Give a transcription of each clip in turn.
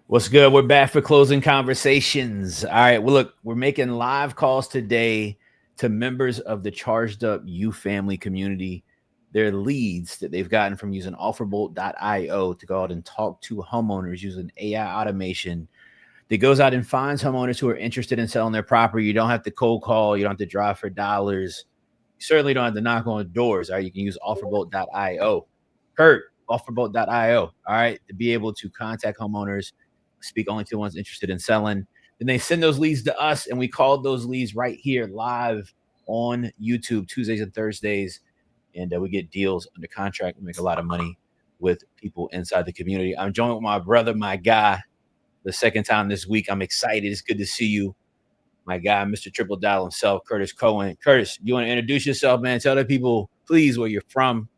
What's good? We're back for closing conversations. All right. Well, look, we're making live calls today to members of the Charged Up You family community. Their leads that they've gotten from using offerbolt.io to go out and talk to homeowners using AI automation that goes out and finds homeowners who are interested in selling their property. You don't have to cold call, you don't have to drive for dollars. You certainly don't have to knock on doors. All right. You can use offerbolt.io. Kurt, offerbolt.io. All right. To be able to contact homeowners, speak only to the ones interested in selling. Then they send those leads to us, and we called those leads right here live on YouTube Tuesdays and Thursdays. And we get deals under contract. We make a lot of money with people inside the community. I'm joined with my brother, my guy, the second time this week. I'm excited. It's good to see you, my guy, Mr. Triple Dial himself, Curtis Cohen. Curtis, you want to introduce yourself, man? Tell the people, please, where you're from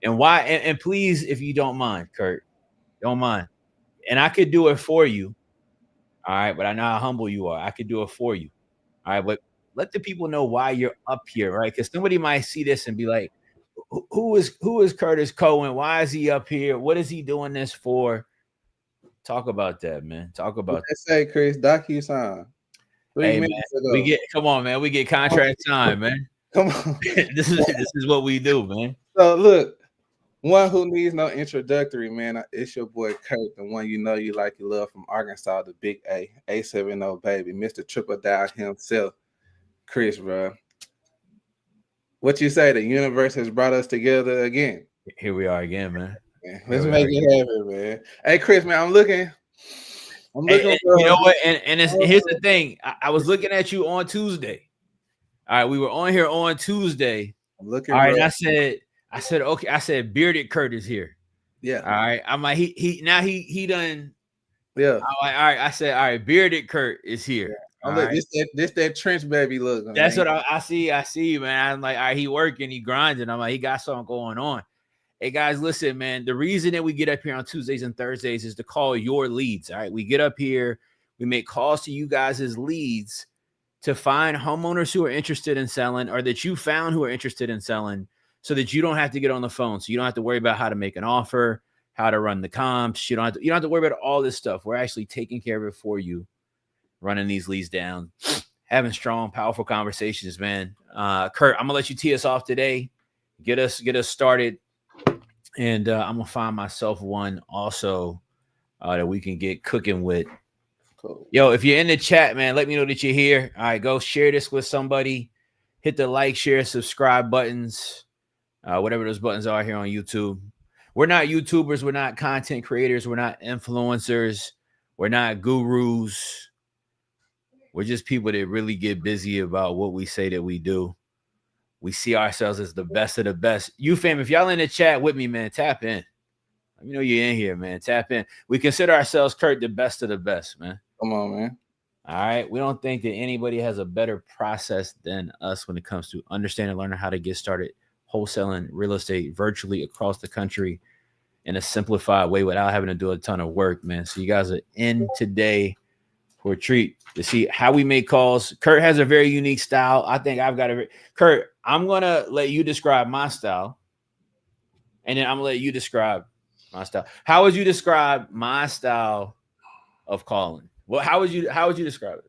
and why. And please, if you don't mind, Kurt, don't mind. And I could do it for you. All right. But I know how humble you are. I could do it for you. All right. But let the people know why you're up here, right? Because somebody might see this and be like, who is Curtis Cohen? Why is he up here? What is he doing this for? Talk about that, man. Talk about that. Say, Chris, DocuSign. Hey, man, come on, man. We get contract time, man. Come on. this is what we do, man. So look, one who needs no introductory, man. It's your boy Kurt, the one you know you like, you love from Arkansas, the big A70 baby, Mr. Triple Dial himself, Chris, bro. What you say? The universe has brought us together again. Here we are again, man. Let's make it happen, man. Hey, Chris, man, I'm looking. And you know what? And here's the thing. I was looking at you on Tuesday. All right, we were on here on Tuesday. I'm looking. All right, and I said, okay. I said, bearded Kurt is here. Yeah. All right. I'm like, he done. Yeah. I'm like, all right. I said, all right, bearded Kurt is here. Yeah. Look, right. This that trench baby look. That's what I see. I see, man. I'm like, all right, he working, he grinding. I'm like, he got something going on. Hey guys, listen, man. The reason that we get up here on Tuesdays and Thursdays is to call your leads. All right. We get up here, we make calls to you guys as leads to find homeowners who are interested in selling or that you found who are interested in selling so that you don't have to get on the phone. So you don't have to worry about how to make an offer, how to run the comps. You don't have to worry about all this stuff. We're actually taking care of it for you, running these leads down, having strong, powerful conversations, man. Kurt, I'm gonna let you tee us off today. Get us started. And I'm going to find myself one also that we can get cooking with. Cool. Yo, if you're in the chat, man, let me know that you're here. All right, go share this with somebody. Hit the like, share, subscribe buttons, whatever those buttons are here on YouTube. We're not YouTubers. We're not content creators. We're not influencers. We're not gurus. We're just people that really get busy about what we say that we do. We see ourselves as the best of the best. You fam, if y'all in the chat with me, man, tap in. Let me know you're in here, man. Tap in. We consider ourselves, Kurt, the best of the best, man. Come on, man. All right. We don't think that anybody has a better process than us when it comes to understanding and learning how to get started wholesaling real estate virtually across the country in a simplified way without having to do a ton of work, man. So you guys are in today for a treat to see how we make calls. Kurt has a very unique style. I think I've got Kurt, I'm going to let you describe my style. And then I'm going to let you describe my style. How would you describe my style of calling? Well, how would you describe it?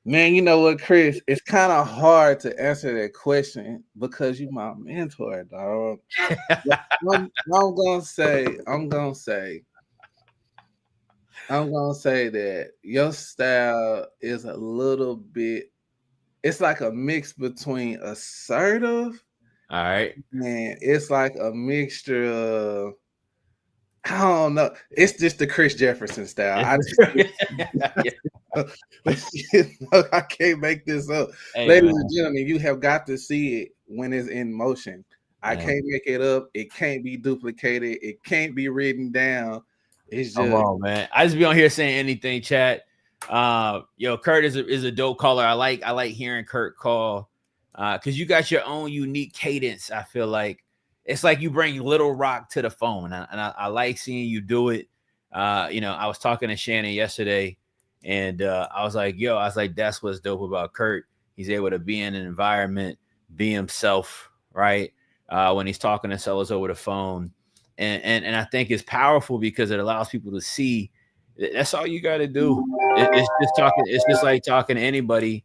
Man, you know what, Chris? It's kind of hard to answer that question because you're my mentor, dog. I'm gonna say that your style is a little bit, it's like a mix between assertive. All right. Man, it's like a mixture of, I don't know. It's just the Chris Jefferson style. I can't make this up. Hey, ladies and gentlemen, you have got to see it when it's in motion. I can't make it up. It can't be duplicated. It can't be written down. It's just, come on, man. I just be on here saying anything, chat. Kurt is a dope caller. I like hearing Kurt call because you got your own unique cadence. I feel like it's like you bring Little Rock to the phone, and I like seeing you do it. I was talking to Shannon yesterday, and I was like, that's what's dope about Kurt. He's able to be in an environment, be himself, right? When he's talking to sellers over the phone. And I think it's powerful because it allows people to see That's all you got to do. It's just talking. It's just like talking to anybody,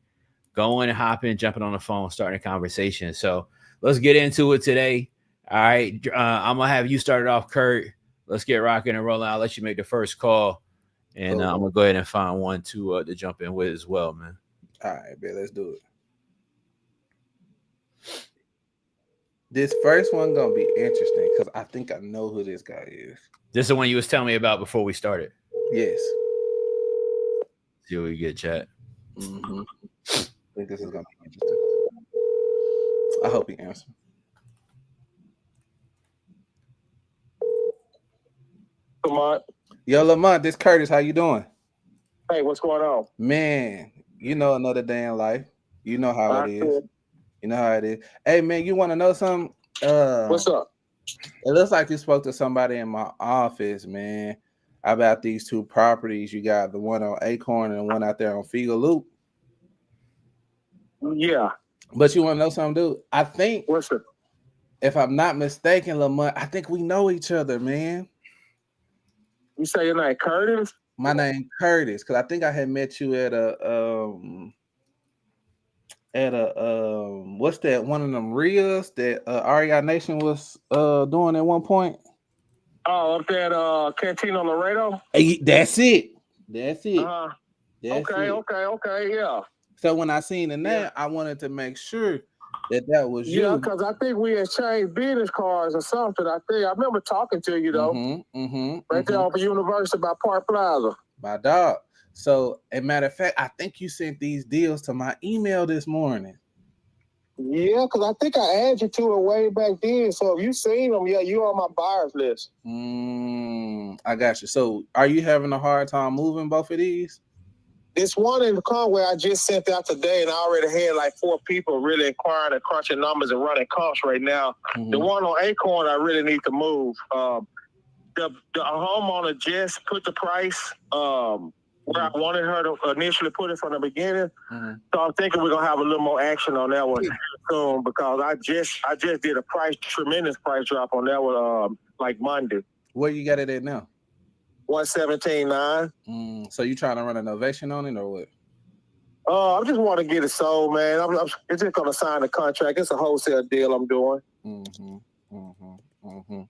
going, hopping, jumping on the phone, starting a conversation. So let's get into it today. All right, I'm gonna have you start it off, Kurt. Let's get rocking and rolling. I'll let you make the first call, and I'm gonna go ahead and find one to jump in with as well, man. All right, man, let's do it. This first one gonna be interesting because I think I know who this guy is. This is the one you was telling me about before we started. Yes. See what we get, chat. Mm-hmm. I think this is gonna be interesting. I hope he answers. Lamont. Yo, Lamont, this Curtis. How you doing? Hey, what's going on? Man, you know another day in life. You know how it is. You know how it is. Hey, man, you want to know something? What's up? It looks like you spoke to somebody in my office, man, about these two properties. You got the one on Acorn and the one out there on Figa Loop. Yeah. But you want to know something, dude? I think, what's it? If I'm not mistaken, Lamont, I think we know each other, man. You say your name Curtis? My name Curtis, because I think I had met you at a what's that, one of them reels that REI Nation was doing at one point. Oh, up there at Cantina Laredo? That's it. That's it. Okay, yeah. So when I seen the name, I wanted to make sure that was you. Yeah, because I think we exchanged business cards or something. I remember talking to you though. Right there off of University by Park Plaza. My dog. So, as a matter of fact, I think you sent these deals to my email this morning. Yeah, because I think I added you to it way back then. So if you seen them, yeah, you on my buyers list. I got you. So are you having a hard time moving both of these? This one in Conway I just sent out today, and I already had like 4 people really inquiring and crunching numbers and running comps right now. The one on Acorn I really need to move. The homeowner just put the price where I wanted her to initially put it from the beginning. So I'm thinking we're gonna have a little more action on that one soon, because I just did a tremendous price drop on that one like Monday. Where you got it at now? 117.9. So you trying to run an ovation on it or what? I just want to get it sold, man. I'm just gonna sign the contract. It's a wholesale deal I'm doing.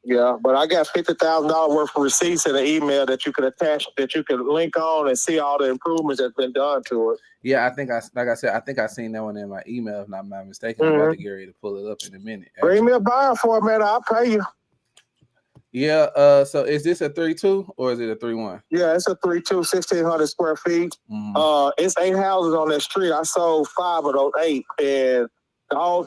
Yeah, but I got $50,000 worth of receipts in an email that you can attach, that you can link on and see all the improvements that's been done to it. Yeah, I think I think I seen that one in my email, if I'm not mistaken. I'm about to get ready to pull it up in a minute. Actually. Bring me a buyer for it, man. I'll pay you. Yeah. So is this a 3-2 or is it a 3-1? Yeah, it's a 3-2, 1,600 square feet. It's 8 houses on that street. I sold 5 of those 8, and I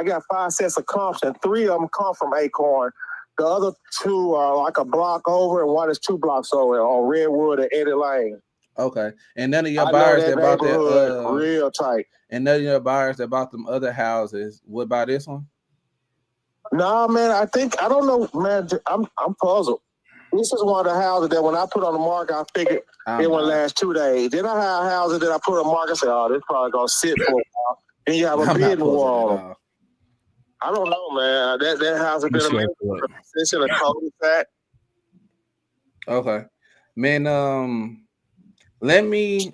got 5 sets of comps, and 3 of them come from Acorn. The other 2 are like a block over, and 1 is 2 blocks over on Redwood and Eddie Lane. Okay, and none of your buyers that bought that real tight. And none of your buyers that bought them other houses would buy this one. Nah, man. I don't know, man. I'm puzzled. This is one of the houses that when I put on the market, I figured it would last 2 days. Then I have houses that I put on the market and say, oh, this probably gonna sit for a while. Then you have a bidding war. I don't know, man. That house has been amazing. It's in a cul-de-sac. Okay, man. Let me.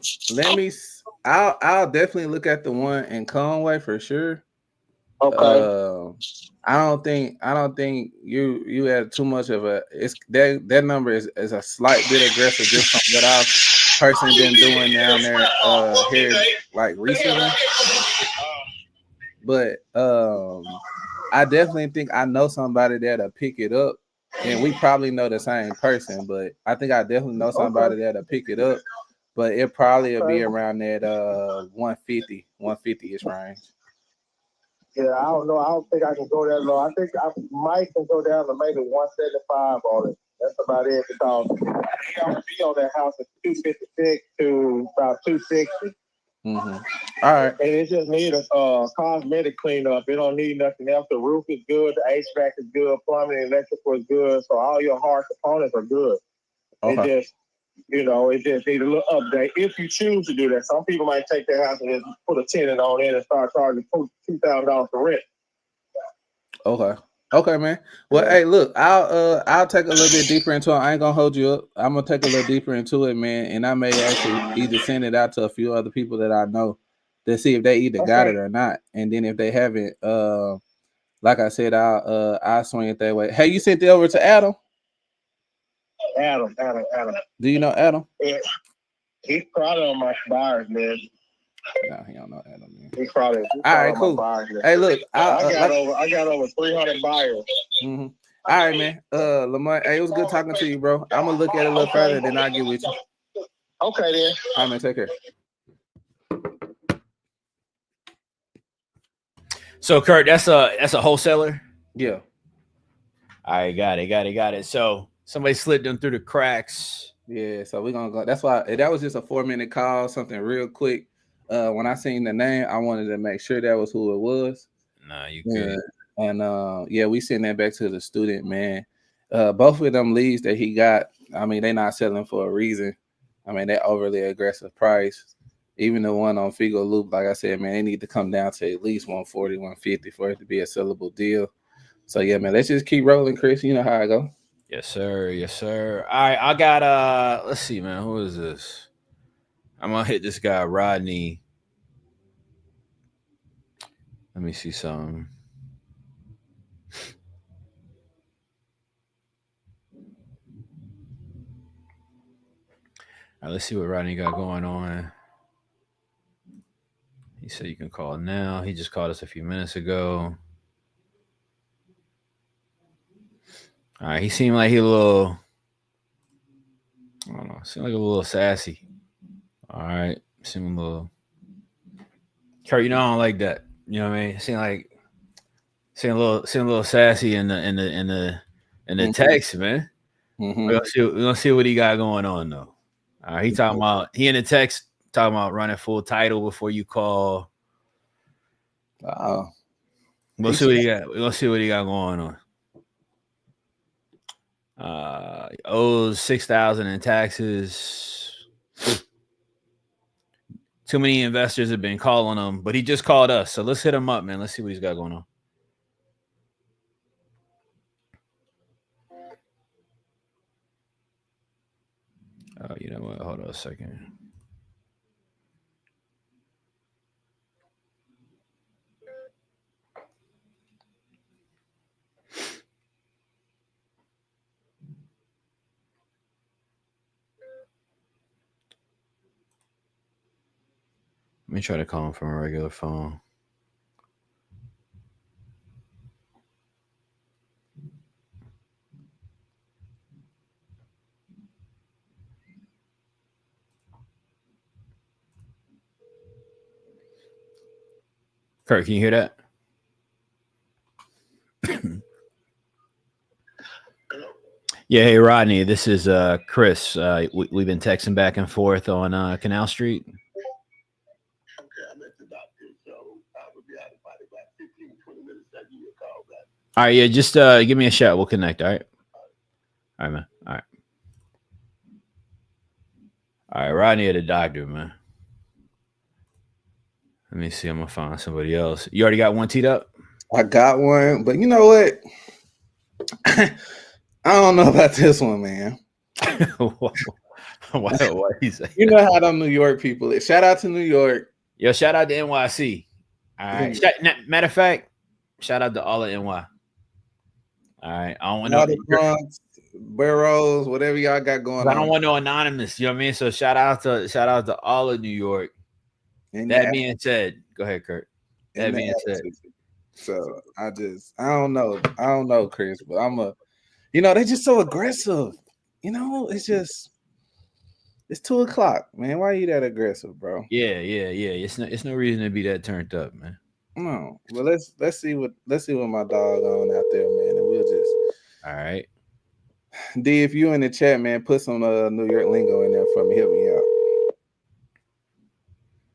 I'll definitely look at the one in Conway for sure. Okay. I don't think you had too much of a. It's that number is a slight bit aggressive just from what I've personally been doing down there here like recently. But I definitely think I know somebody that'll pick it up, and we probably know the same person. But I think I definitely know somebody that'll pick it up. But it probably will be around that 150-ish range. Yeah, I don't know. I don't think I can go that low. I think I might can go down to maybe 175 on it. That's about it, because the be on that house at 256 to about 260. All right. And it just need a cosmetic cleanup. It don't need nothing else. The roof is good. The HVAC is good. Plumbing and electrical is good. So all your hard components are good. Okay. It just need a little update if you choose to do that. Some people might take their house and just put a tenant on it and start charging $2,000 for rent. Okay. Okay, man. Well, hey, look, I'll take a little bit deeper into it. I ain't gonna hold you up. I'm gonna take a little deeper into it, man, and I may actually either send it out to a few other people that I know to see if they either got it or not. And then if they haven't, like I said, I'll swing it that way. Hey, you sent it over to Adam? Adam. Do you know Adam? Yeah. He's probably on my buyers, man. No, he don't know Adam, man. He's probably all right, cool. Hey, look, I got over 300 buyers. Mm-hmm. All right, man. Lamar, hey, it was good talking to you, bro. I'm gonna look at it a little further, then I'll get with you. Okay, then. All right, man. Take care. So, Kurt, that's a wholesaler. Yeah. I got it. So somebody slid them through the cracks. Yeah. So we're gonna go. That's why that was just a 4-minute call, something real quick. When I seen the name, I wanted to make sure that was who it was. Nah, you good. And yeah, we sent that back to the student, man. Both of them leads that he got, I mean, they're not selling for a reason. I mean, they're overly aggressive price. Even the one on Figo Loop, like I said, man, they need to come down to at least 140, 150 for it to be a sellable deal. So yeah, man, let's just keep rolling, Chris. You know how I go. Yes, sir. All right, I got let's see, man. Who is this? I'm gonna hit this guy, Rodney. Let me see something. All right, let's see what Rodney got going on. He said you can call now. He just called us a few minutes ago. All right, he seemed like he a little, I don't know, seemed like a little sassy. All right, seemed a little. Kurt, you know I don't like that. You know what I mean? Seemed a little sassy in the text, man. Mm-hmm. We're gonna see what he got going on though. He talking about he in the text talking about running full title before you call. We'll see what he got. We're gonna see what he got going on. Owes $6,000 in taxes. Too many investors have been calling him, but he just called us. So let's hit him up, man. Let's see what he's got going on. You know what? Hold on a second. Let me try to call him from a regular phone. Kurt, can you hear that? Yeah, hey Rodney, this is Chris. We've been texting back and forth on Canal Street. Okay, I'm at the doctor, so I will be out of body about 15, 20 minutes. I'll give you a call back. All right, yeah, just give me a shout. We'll connect. All right. All right, man. All right, Rodney at the doctor, man. Let me see. I'm gonna find somebody else. You already got one teed up? I got one, but you know what? I don't know about this one, man. Why you say you know how them New York people is. Shout out to New York. Yo, shout out to NYC. All right. Matter of fact, shout out to all of NY. All right. I don't want no Bronx, Boroughs, whatever y'all got going on. I don't want no anonymous. You know what I mean? So shout out to all of New York. And that being said, go ahead, Kurt. That being said. So I don't know, Chris, but they're just so aggressive. It's 2:00, man. Why are you that aggressive, bro? Yeah. It's no reason to be that turned up, man. No. Well, let's see what my dog on out there, man, and we'll just. All right. D, if you in the chat, man, put some New York lingo in there for me. Help me out.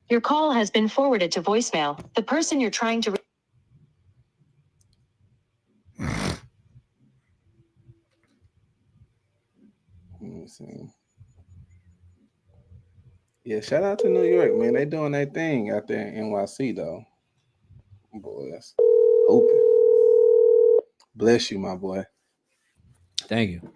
Your call has been forwarded to voicemail. The person you're trying to. Let me see. Yeah, shout out to New York, man. They doing their thing out there in NYC, though. Boy, that's open. Bless you, my boy. Thank you.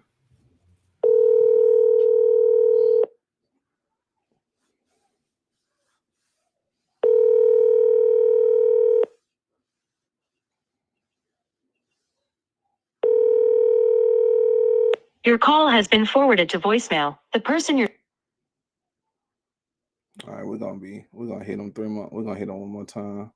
Your call has been forwarded to voicemail. The person you're All right, we're gonna hit him 3 more. We're gonna hit him one more time.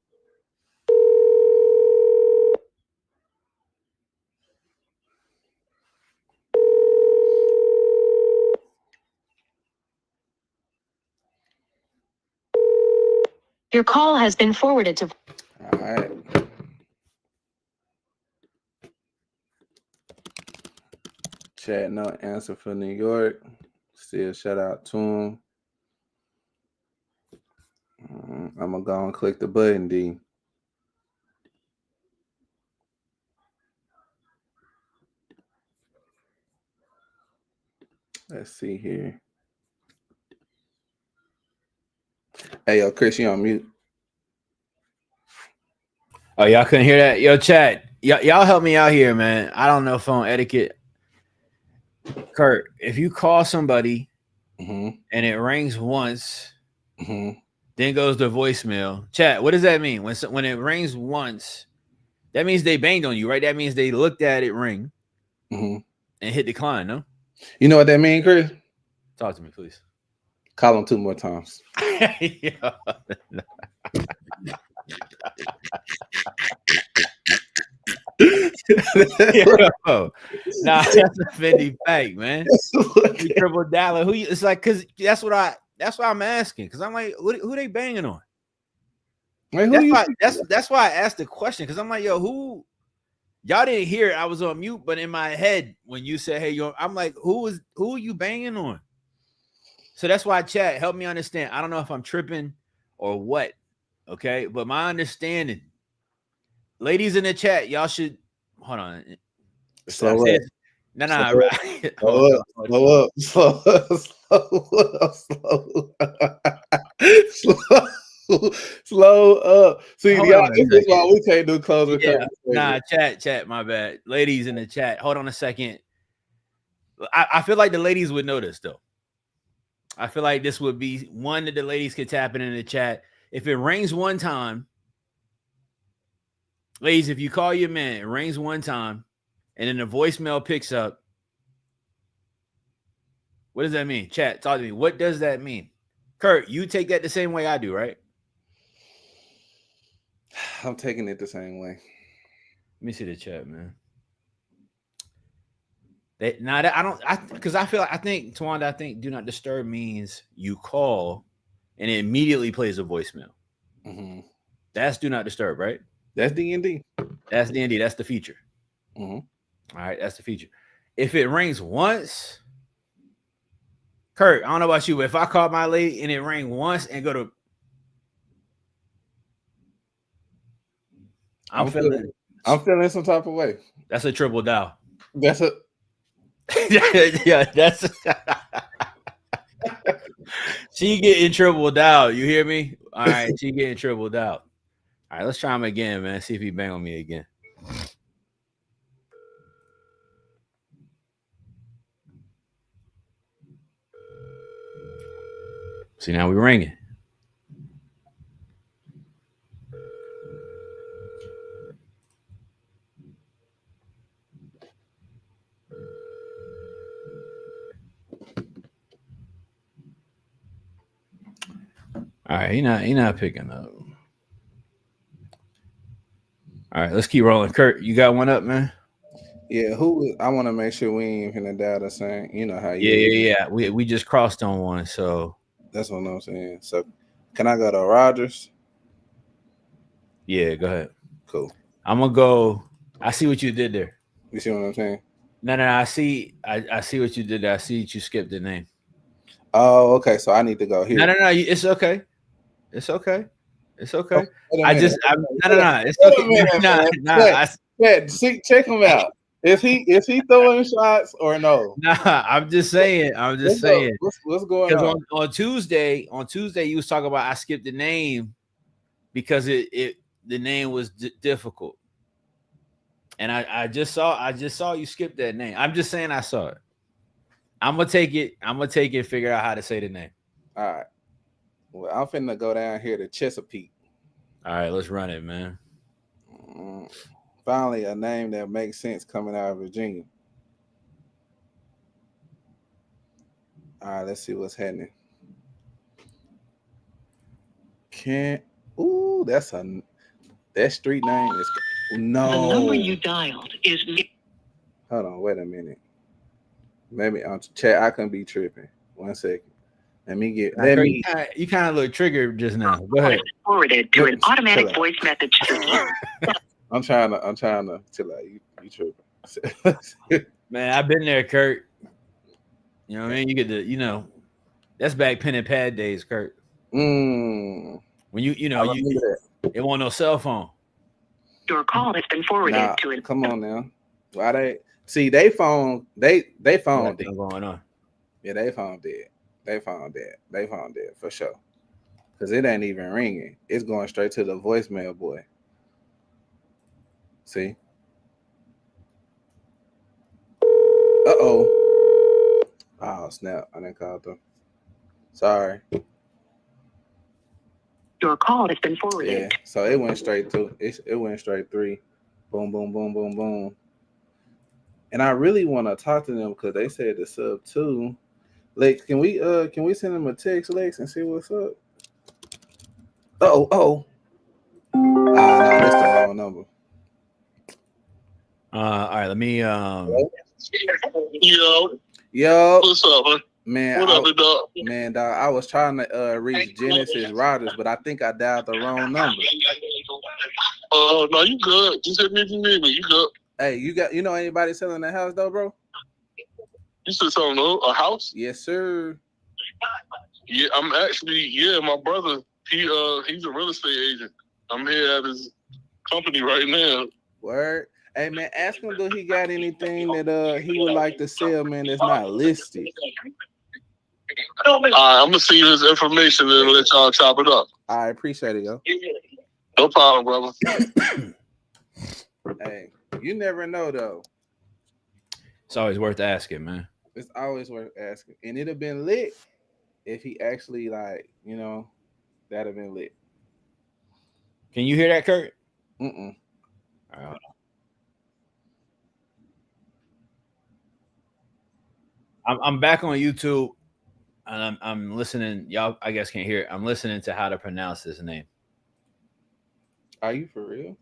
Your call has been forwarded to. All right. Chat no answer for New York. Still shout out to him. I'm gonna go and click the button, D. Let's see here. Hey, yo, Chris, you on mute? Oh, y'all couldn't hear that? Yo, chat. Y'all help me out here, man. I don't know phone etiquette. Kurt, if you call somebody and it rings once, then goes to voicemail. Chat, what does that mean? When it rings once, that means they banged on you, right? That means they looked at it ring and hit decline, no? You know what that means, Chris? Talk to me, please. Call him 2 more times. Yo, nah, that's a Fendi fact, man. Triple dollar. Who you? It's like because that's what I'm asking. Because I'm like, who they banging on? Like, that's why I asked the question. Because I'm like, yo, who? Y'all didn't hear it. I was on mute, but in my head when you said, "Hey, yo," I'm like, who are you banging on? So that's why chat help me understand. I don't know if I'm tripping or what. Okay, but my understanding. Ladies in the chat, y'all should hold on. Slow up. No, right. Slow up. See, y'all, this is why we can't do close. Yeah. Nah, chat, my bad. Ladies in the chat, hold on a second. I feel like the ladies would know this, though. I feel like this would be one that the ladies could tap in the chat. If it rings one time, ladies, if you call your man, it rings one time, and then the voicemail picks up. What does that mean? Chat, talk to me. What does that mean? Kurt, you take that the same way I do, right? I'm taking it the same way. Let me see the chat, man. I think Tawanda, I think do not disturb means you call and it immediately plays a voicemail. That's do not disturb, right? That's D&D. That's D&D. That's the feature. All right, that's the feature. If it rings once, Kurt, I don't know about you, but if I call my lady and it rang once and go to, I'm feeling some type of way. That's a triple dial. That's a yeah, that's she getting triple dial. You hear me? All right, she getting triple dial. All right, let's try him again, man. See if he bang on me again. See, now we're ringing. All right, he not picking up. All right, let's keep rolling. Kurt, you got one up, man? Yeah, I want to make sure we ain't finna dial the same. You know how you Yeah. We just crossed on one, so that's what I'm saying. So can I go to Rogers? Yeah, go ahead. Cool. I'm gonna go. I see what you did there. You see what I'm saying? No, I see what you did there. I see that you skipped the name. Oh, okay. So I need to go here. No. It's okay. It's okay. It's okay. Oh, No. It's okay. Check him out. Is he throwing shots or no? Nah, I'm just saying. What's going on? On Tuesday, you was talking about I skipped the name because the name was difficult. And I just saw you skip that name. I'm just saying I saw it. I'm gonna take it, figure out how to say the name. All right. Well, I'm finna go down here to Chesapeake. All right, let's run it, man. Finally, a name that makes sense coming out of Virginia. All right, let's see what's happening. That street name is no. The number you dialed is. Hold on, wait a minute. Maybe on chat I can be tripping. 1 second. You kind of look triggered just now. Go ahead. Forwarded to an automatic voice message. I'm trying to chill out. You tripping. Man, I've been there, Kurt. You know what I mean? You get the, that's back pen and pad days, Kurt. When it wasn't no cell phone. Your call has been forwarded to an. Come on now. Why they phone dead. Going on. Yeah, they phone dead. They phone dead for sure. Because it ain't even ringing. It's going straight to the voicemail boy. See? Uh-oh. Oh, snap. I didn't call them. Sorry. Your call has been forwarded. Yeah, so it went straight through. It went straight through. Boom, boom, boom, boom, boom. And I really want to talk to them because they said the sub too. Lex, can we send them a text, Lex, and see what's up? Oh. No, that's the wrong number. All right, let me Yo. What's up, man? Man, what up, dog? Man, dog, I was trying to reach Genesis Rogers, but I think I dialed the wrong number. No, you good. Just hit me if you need me. You good. Hey, you know anybody selling the house though, bro? You said something, a house? Yes, sir. Yeah, I'm actually, my brother, he's a real estate agent. I'm here at his company right now. Word. Hey, man, ask him, do he got anything that he would like to sell, man, that's not listed? All right, I'm going to see his information and let y'all chop it up. I appreciate it, yo. No problem, brother. Hey, you never know, though. It's always worth asking, man. It's always worth asking. And it'd have been lit if he actually, that'd have been lit. Can you hear that, Kurt? Mm-mm. All right. I'm back on YouTube, and I'm listening. Y'all, I guess, can't hear it. I'm listening to how to pronounce his name. Are you for real?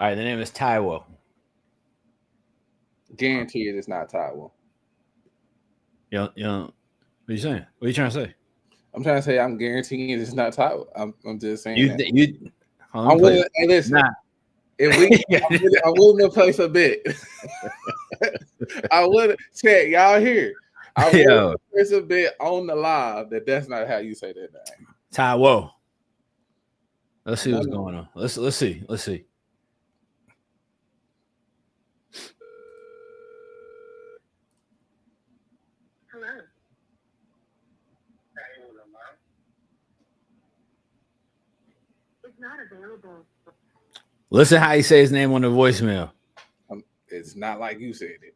All right, the name is Taiwo. Guaranteed it's not Taiwo. What are you saying? What are you trying to say? I'm trying to say I'm guaranteeing it's not Taiwo. I'm just saying I'm willing. Hey, listen. Nah. I'm willing to place a bet. I would check y'all here. I will place a bet on the live that's not how you say that name. Taiwo. Let's see what's going on. Let's see. Hello. It's not available. Listen how he say his name on the voicemail. It's not like you said it.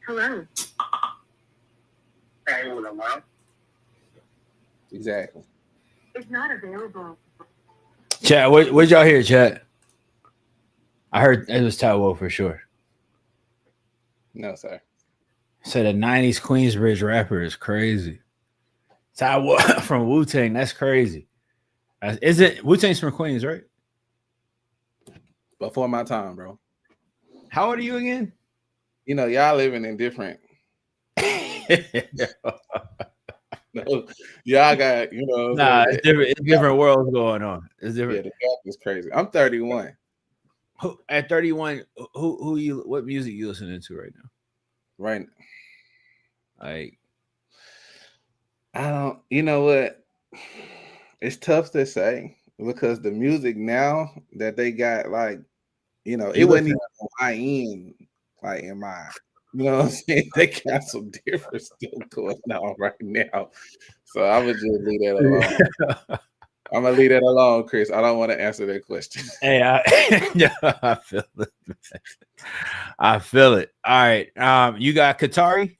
Hello. Exactly. It's not available. Chat, what y'all hear, chat? I heard it was Taiwo for sure. No, sir. Said a 90s Queensbridge rapper is crazy. Taiwo from Wu-Tang, that's crazy. Is it Wu-Tang's from Queens, right? Before my time, bro. How old are you again? You know, y'all living in different. No, y'all got, you know. Nah, it's different. It's different worlds going on. It's different. Yeah, the gap is crazy. I'm 31. At 31, who you? What music you listening to right now? Right. Like, I don't. You know what? It's tough to say because the music now that they got, like, you know, it wasn't even on my end, like in my. You know what I'm saying? They got some different stuff going on right now. So I would just leave that alone. I'm gonna leave that alone, Chris. I don't want to answer that question. Hey, I feel it. I feel it. All right. You got Qatari?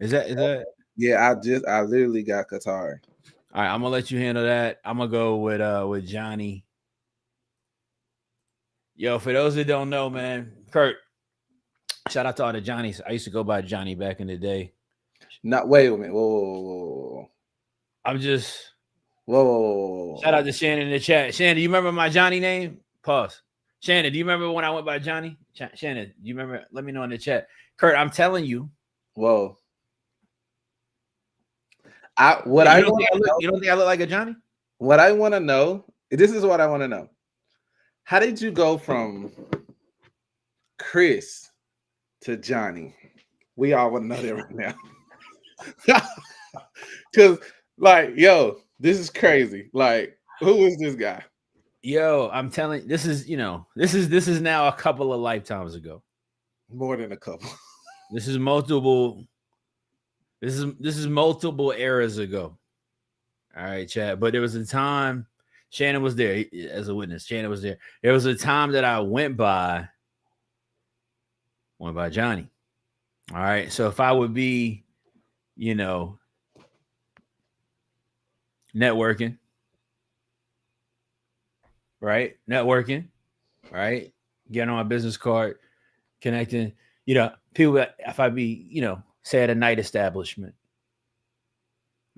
Is that? Yeah, I literally got Qatar. All right, I'm gonna let you handle that. I'm gonna go with Johnny. Yo, for those that don't know, man, Kurt, shout out to all the Johnnies. I used to go by Johnny back in the day. Not wait a minute. Whoa. I'm just Whoa. Shout out to Shannon in the chat. Shannon, do you remember my Johnny name? Pause. Shannon, do you remember when I went by Johnny? Shannon, do you remember? Let me know in the chat. Kurt, I'm telling you. Whoa. You don't think I look like a Johnny? What I want to know, this is what I want to know. How did you go from Chris to Johnny? We all want to know that right now. Because, like, yo, this is crazy. Like, who is this guy? Yo, I'm telling you, this is now a couple of lifetimes ago. More than a couple. This is multiple eras ago. All right, Chad. But there was a time Shannon was there as a witness. Shannon was there. There was a time that I went by Johnny. All right. So if I would be, networking, right? Networking, right? Getting on my business card, connecting, people that if I be, say at a night establishment,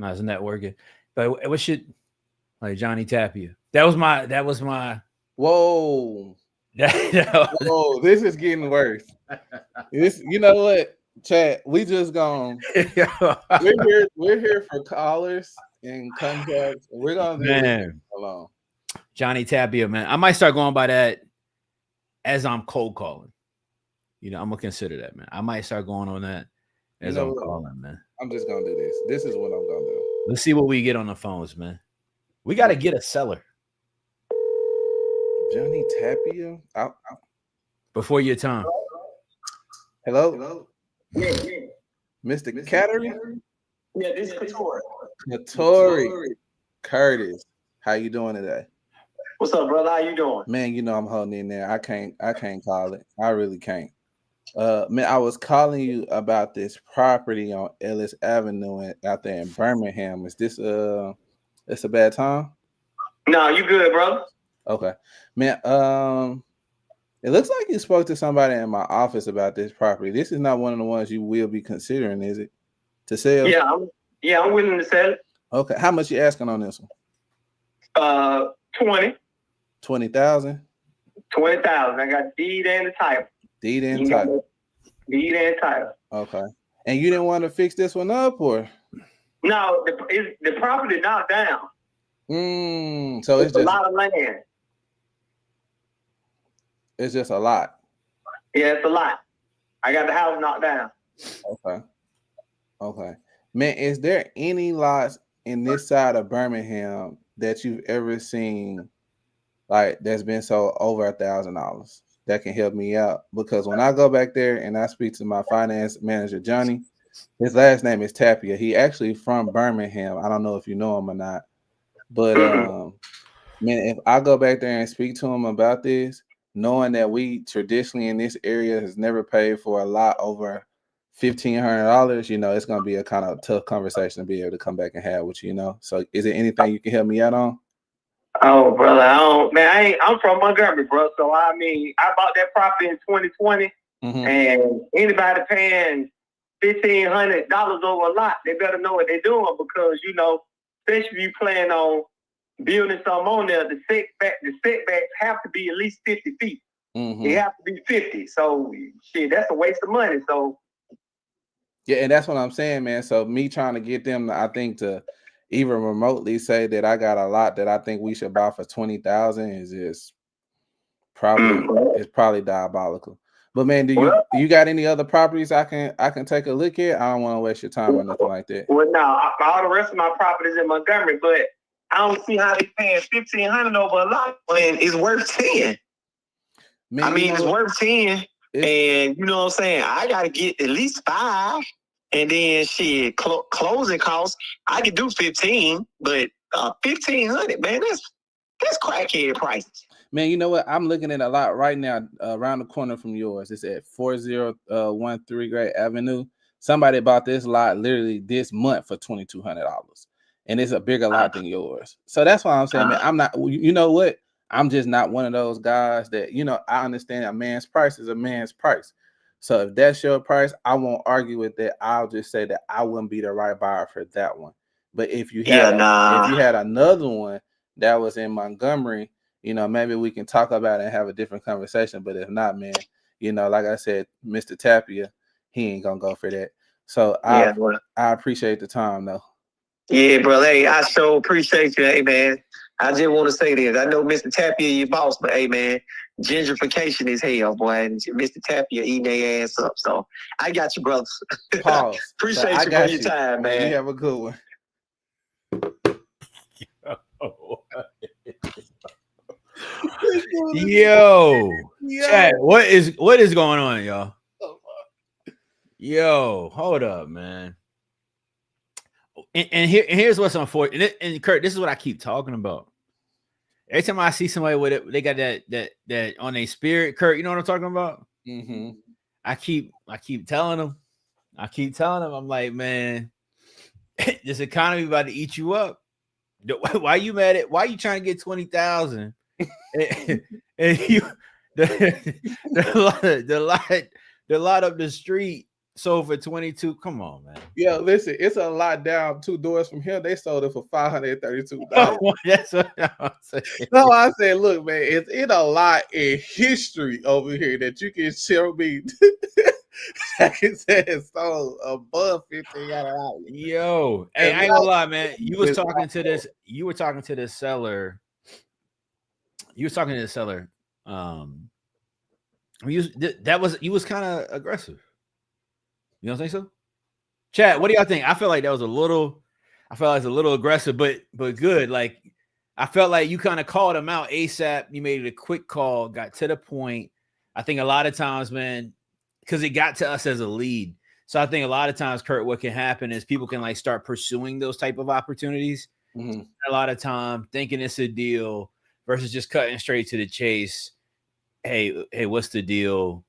I was networking. But what should like Johnny Tapia? That was my Whoa. Whoa, this is getting worse. This, you know what, Chad? We just gone. We're here for callers and contacts. We're gonna do it alone. Johnny Tapia, man. I might start going by that as I'm cold calling. I'm gonna consider that, man. I might start going on that as I'm calling, man. I'm just gonna do this. This is what I'm gonna do. Let's see what we get on the phones, man. We got to get a seller. Johnny Tapia? Before your time. Hello? Yeah. Mr. Cattery? Yeah, this is Katori. Katori. Curtis. How you doing today? What's up, brother? How you doing? Man, I'm holding in there. I can't call it. I really can't. Man, I was calling you about this property on Ellis Avenue out there in Birmingham. Is this it's a bad time? No, you good, brother. Okay. Man, it looks like you spoke to somebody in my office about this property. This is not one of the ones you will be considering, is it? To sell? Yeah, I'm willing to sell it. Okay. How much you asking on this one? 20. 20,000? 20,000. I got deed and the title. Deed and title. Deed and title. Okay. And you didn't want to fix this one up, or? No, the property knocked down. So it's just a lot of land. It's just a lot. Yeah, it's a lot. I got the house knocked down. Okay. Man, is there any lots in this side of Birmingham that you've ever seen, like, that's been sold over $1,000 that can help me out? Because when I go back there and I speak to my finance manager, Johnny, his last name is Tapia. He actually from Birmingham. I don't know if you know him or not. But, man, if I go back there and speak to him about this, knowing that we traditionally in this area has never paid for a lot over $1,500, it's going to be a kind of tough conversation to be able to come back and have with you, So is there anything you can help me out on? Oh, brother, I'm from Montgomery, bro. So, I bought that property in 2020, and anybody paying $1,500 over a lot, they better know what they're doing because, especially if you plan on building something on there, the setbacks have to be at least 50 feet. It have to be 50. So shit, that's a waste of money. So yeah, and that's what I'm saying, man. So me trying to get them, I think, to even remotely say that I got a lot that I think we should buy for 20,000 is just probably diabolical. But man, do you got any other properties I can take a look at? I don't want to waste your time or nothing like that. Well, no, all the rest of my properties in Montgomery, but I don't see how they paying $1,500 over a lot when it's worth 10. Man, I mean, it's worth 10, and you know what I'm saying. I got to get at least 5, and then shit, closing costs. I could do 15, but $1,500, man, that's crackhead prices. Man, you know what? I'm looking at a lot right now around the corner from yours. It's at 4013 Great Avenue. Somebody bought this lot literally this month for $2,200, and it's a bigger lot than yours. So that's why I'm saying, man, I'm not. You know what? I'm just not one of those guys that, you know, I understand a man's price is a man's price. So if that's your price, I won't argue with that. I'll just say that I wouldn't be the right buyer for that one. But if you had if you had another one that was in Montgomery, you know, maybe we can talk about it and have a different conversation. But if not, man, you know, like I said, Mr. Tapia, he ain't gonna go for that. So I appreciate the time though. Yeah, bro. Hey, I so appreciate you. Hey, man. I just want to say this. I know Mr. Tapia, your boss, but hey, man, gentrification is hell, boy. And Mr. Tapia eating their ass up. So I got you, brothers. Pause. Appreciate you for your time, man. You have a good one. Yo, chat, what is going on, y'all? Yo, hold up, man. And here's what's unfortunate. And Kurt, this is what I keep talking about. Every time I see somebody with it, they got that on their spirit. Kurt, you know what I'm talking about? Mm-hmm. I keep telling them. I'm like, man, this economy about to eat you up. Why you mad at? Why you trying to get 20,000? and you the lot up the street sold for 22. Come on, man. Yeah, listen, it's a lot down 2 doors from here. They sold it for $532. That's what I'm saying. No, I said, look, man, it's in a lot in history over here that you can show me. I can say it's sold above $15. Yo, hey, I ain't gonna lie, man. You were talking to the seller. You was kind of aggressive. You don't think so? Chat, what do y'all think? I feel like that was a little aggressive, but good. Like, I felt like you kind of called him out ASAP. You made it a quick call, got to the point. I think a lot of times, man, because it got to us as a lead. So I think a lot of times, Kurt, what can happen is people can like start pursuing those type of opportunities. Mm-hmm. A lot of time thinking it's a deal versus just cutting straight to the chase. Hey, what's the deal?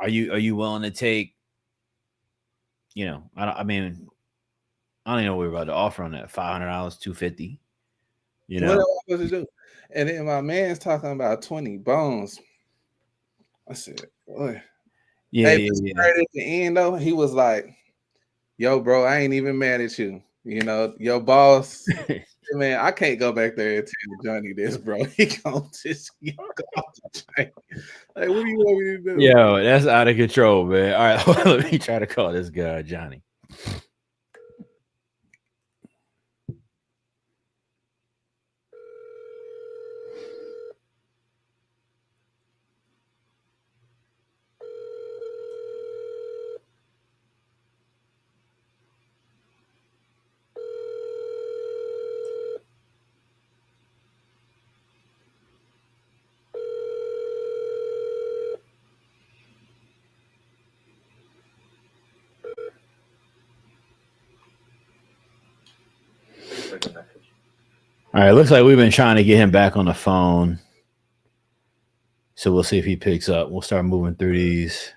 Are you willing to take? You know, I mean, I don't even know what we're about to offer on that. $500, $250. You know, what am I supposed to do? And then my man's talking about 20 bones. I said, boy. Yeah. Right at the end though, he was like, "Yo, bro, I ain't even mad at you. You know, your boss, man. I can't go back there and tell Johnny this, bro. He gonna just go off the chain. Like, what do you want me to do?" Yo, that's out of control, man. All right, let me try to call this guy Johnny. All right, looks like we've been trying to get him back on the phone. So we'll see if he picks up. We'll start moving through these.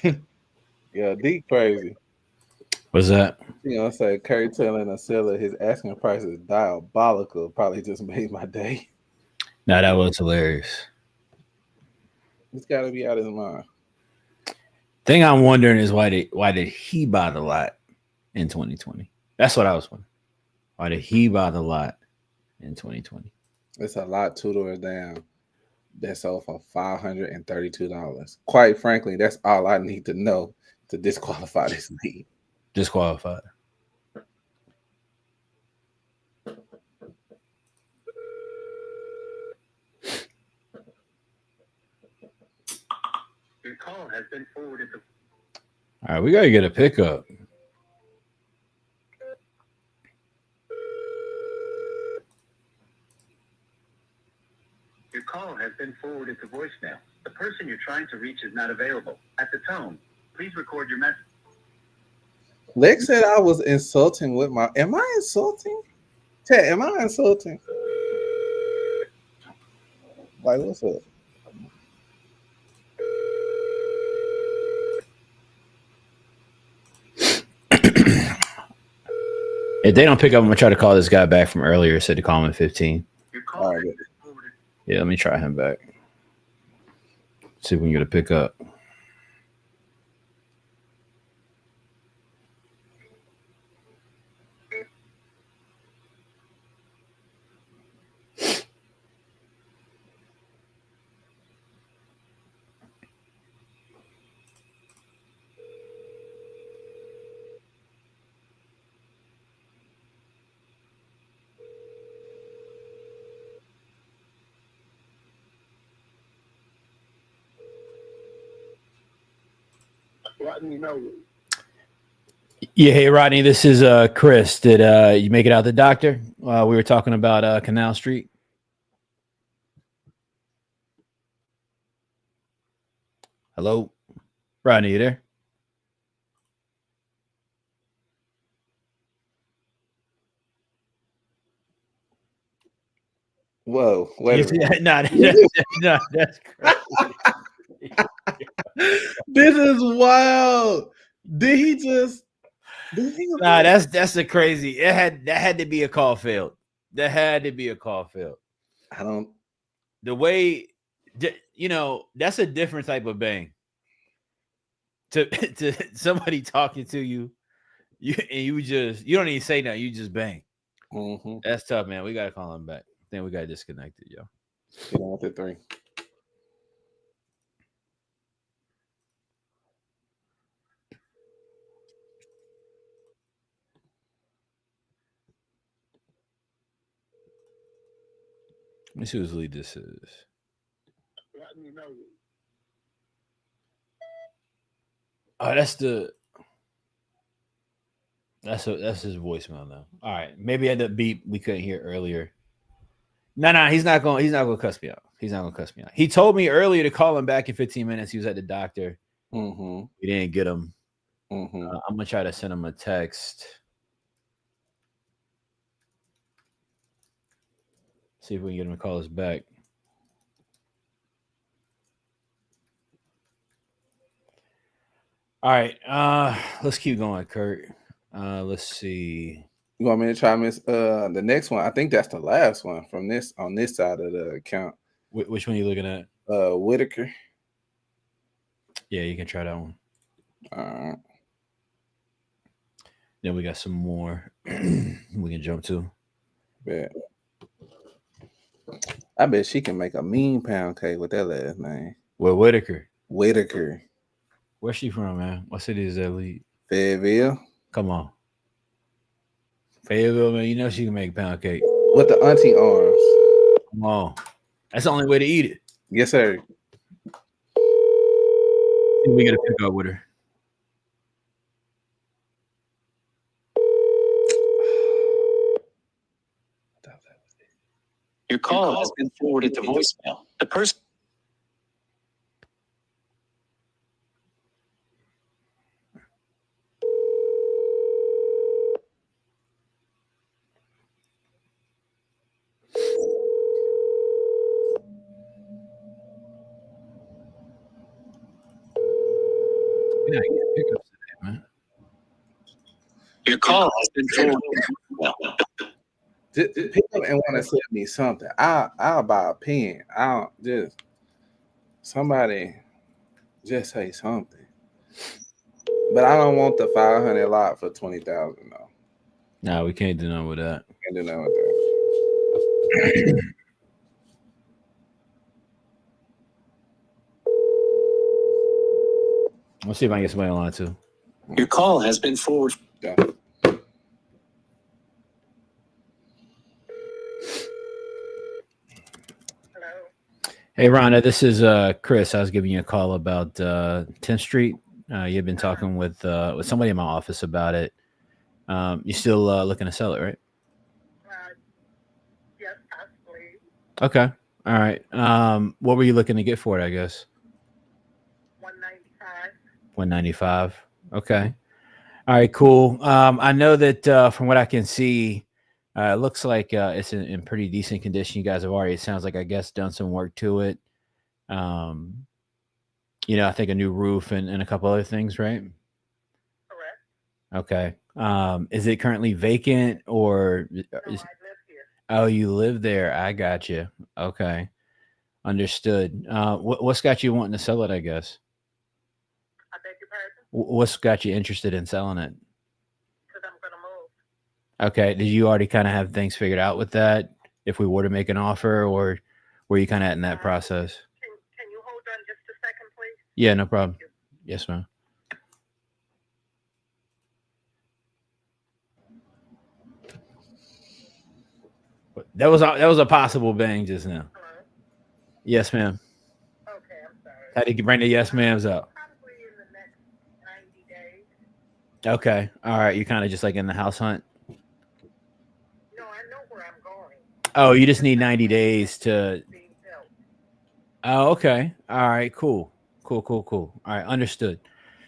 Yeah, D crazy. What's that? You know, say Curry telling a seller his asking price is diabolical. Probably just made my day. Nah, that was hilarious. He's got to be out of his mind. Thing I'm wondering is why did he buy the lot in 2020? That's what I was wondering. Why did he buy the lot in 2020? It's a lot two doors down. That sold for $532. Quite frankly, that's all I need to know to disqualify this lead. Disqualified. Your call has been forwarded to. All right, we gotta get a pickup. Your call has been forwarded to voicemail. The person you're trying to reach is not available. At the tone, please record your message. Lex said I was insulting with my. Am I insulting? Ted, am I insulting? Like, what's up? If they don't pick up, I'm gonna try to call this guy back from earlier. Said to call him at 15. Your call All has right. been forwarded. Yeah, let me try him back. See if we can get a pickup. Rodney, no. Yeah, hey Rodney, this is Chris. Did you make it out the doctor? We were talking about Canal Street. Hello, Rodney, you there? Whoa, wait a minute. No, that's crazy. This is wild. Did he just? Nah, that's a crazy. That had to be a call failed. That had to be a call failed. I don't. The way, that's a different type of bang. To somebody talking to you, you don't even say nothing. You just bang. Mm-hmm. That's tough, man. We gotta call him back. I think we got disconnected, yo. Get on with the 3. Let me see whose lead this is. Oh, that's his voicemail now. All right, maybe at the beep we couldn't hear earlier. No, he's not gonna cuss me out. He's not gonna cuss me out. He told me earlier to call him back in 15 minutes. He was at the doctor. Mm-hmm. We didn't get him. Mm-hmm. I'm gonna try to send him a text. See if we can get him to call us back. All right, let's keep going, Kurt. Let's see. You want me to try the next one? I think that's the last one from this on this side of the account. Which one are you looking at? Whitaker. Yeah, you can try that one. All right. Then we got some more we can jump to. Yeah. I bet she can make a mean pound cake with that last name. Well, Whitaker. Where's she from, man? What city is that lead? Fayetteville. Come on. Fayetteville, man. You know she can make pound cake. With the auntie arms. Come on. That's the only way to eat it. Yes, sir. We got to pick up with her. Your call has been forwarded to voicemail. The person. We're not getting pickups today, man. Your call has been forwarded to voicemail. Just pick up and want to send me something. I'll buy a pen. I'll just somebody just say something. But I don't want the 500 lot for 20,000 though. No, we can't do nothing with that. Can't do nothing with that. Let's see if I can get somebody online too. Your call has been forwarded. Yeah. Hey, Rhonda, this is Chris. I was giving you a call about 10th Street. You've been talking with somebody in my office about it. You still looking to sell it, right? Yes, possibly. Okay. All right. What were you looking to get for it, I guess? 195. 195. Okay. All right, cool. I know that from what I can see, it looks like it's in pretty decent condition. You guys have already, it sounds like, I guess, done some work to it. I think a new roof and a couple other things, right? Correct. Okay. Is it currently vacant or? No, I live here. Oh, you live there. I got you. Okay. Understood. What's got you wanting to sell it, I guess? I beg your pardon? What's got you interested in selling it? Because I'm going to move. Okay. Did you already kind of have things figured out with that? If we were to make an offer, or were you kind of in that process? Can you hold on just a second, please? Yeah, no problem. Yes, ma'am. That was a possible bang just now. Hello? Yes, ma'am. Okay, I'm sorry. How did you bring the yes, ma'ams up? Probably in the next 90 days. Okay. All right. You kind of just like in the house hunt. No, I know where I'm going. Oh, you just need 90 days to. It's being built. Oh, okay. All right. Cool. All right. Understood.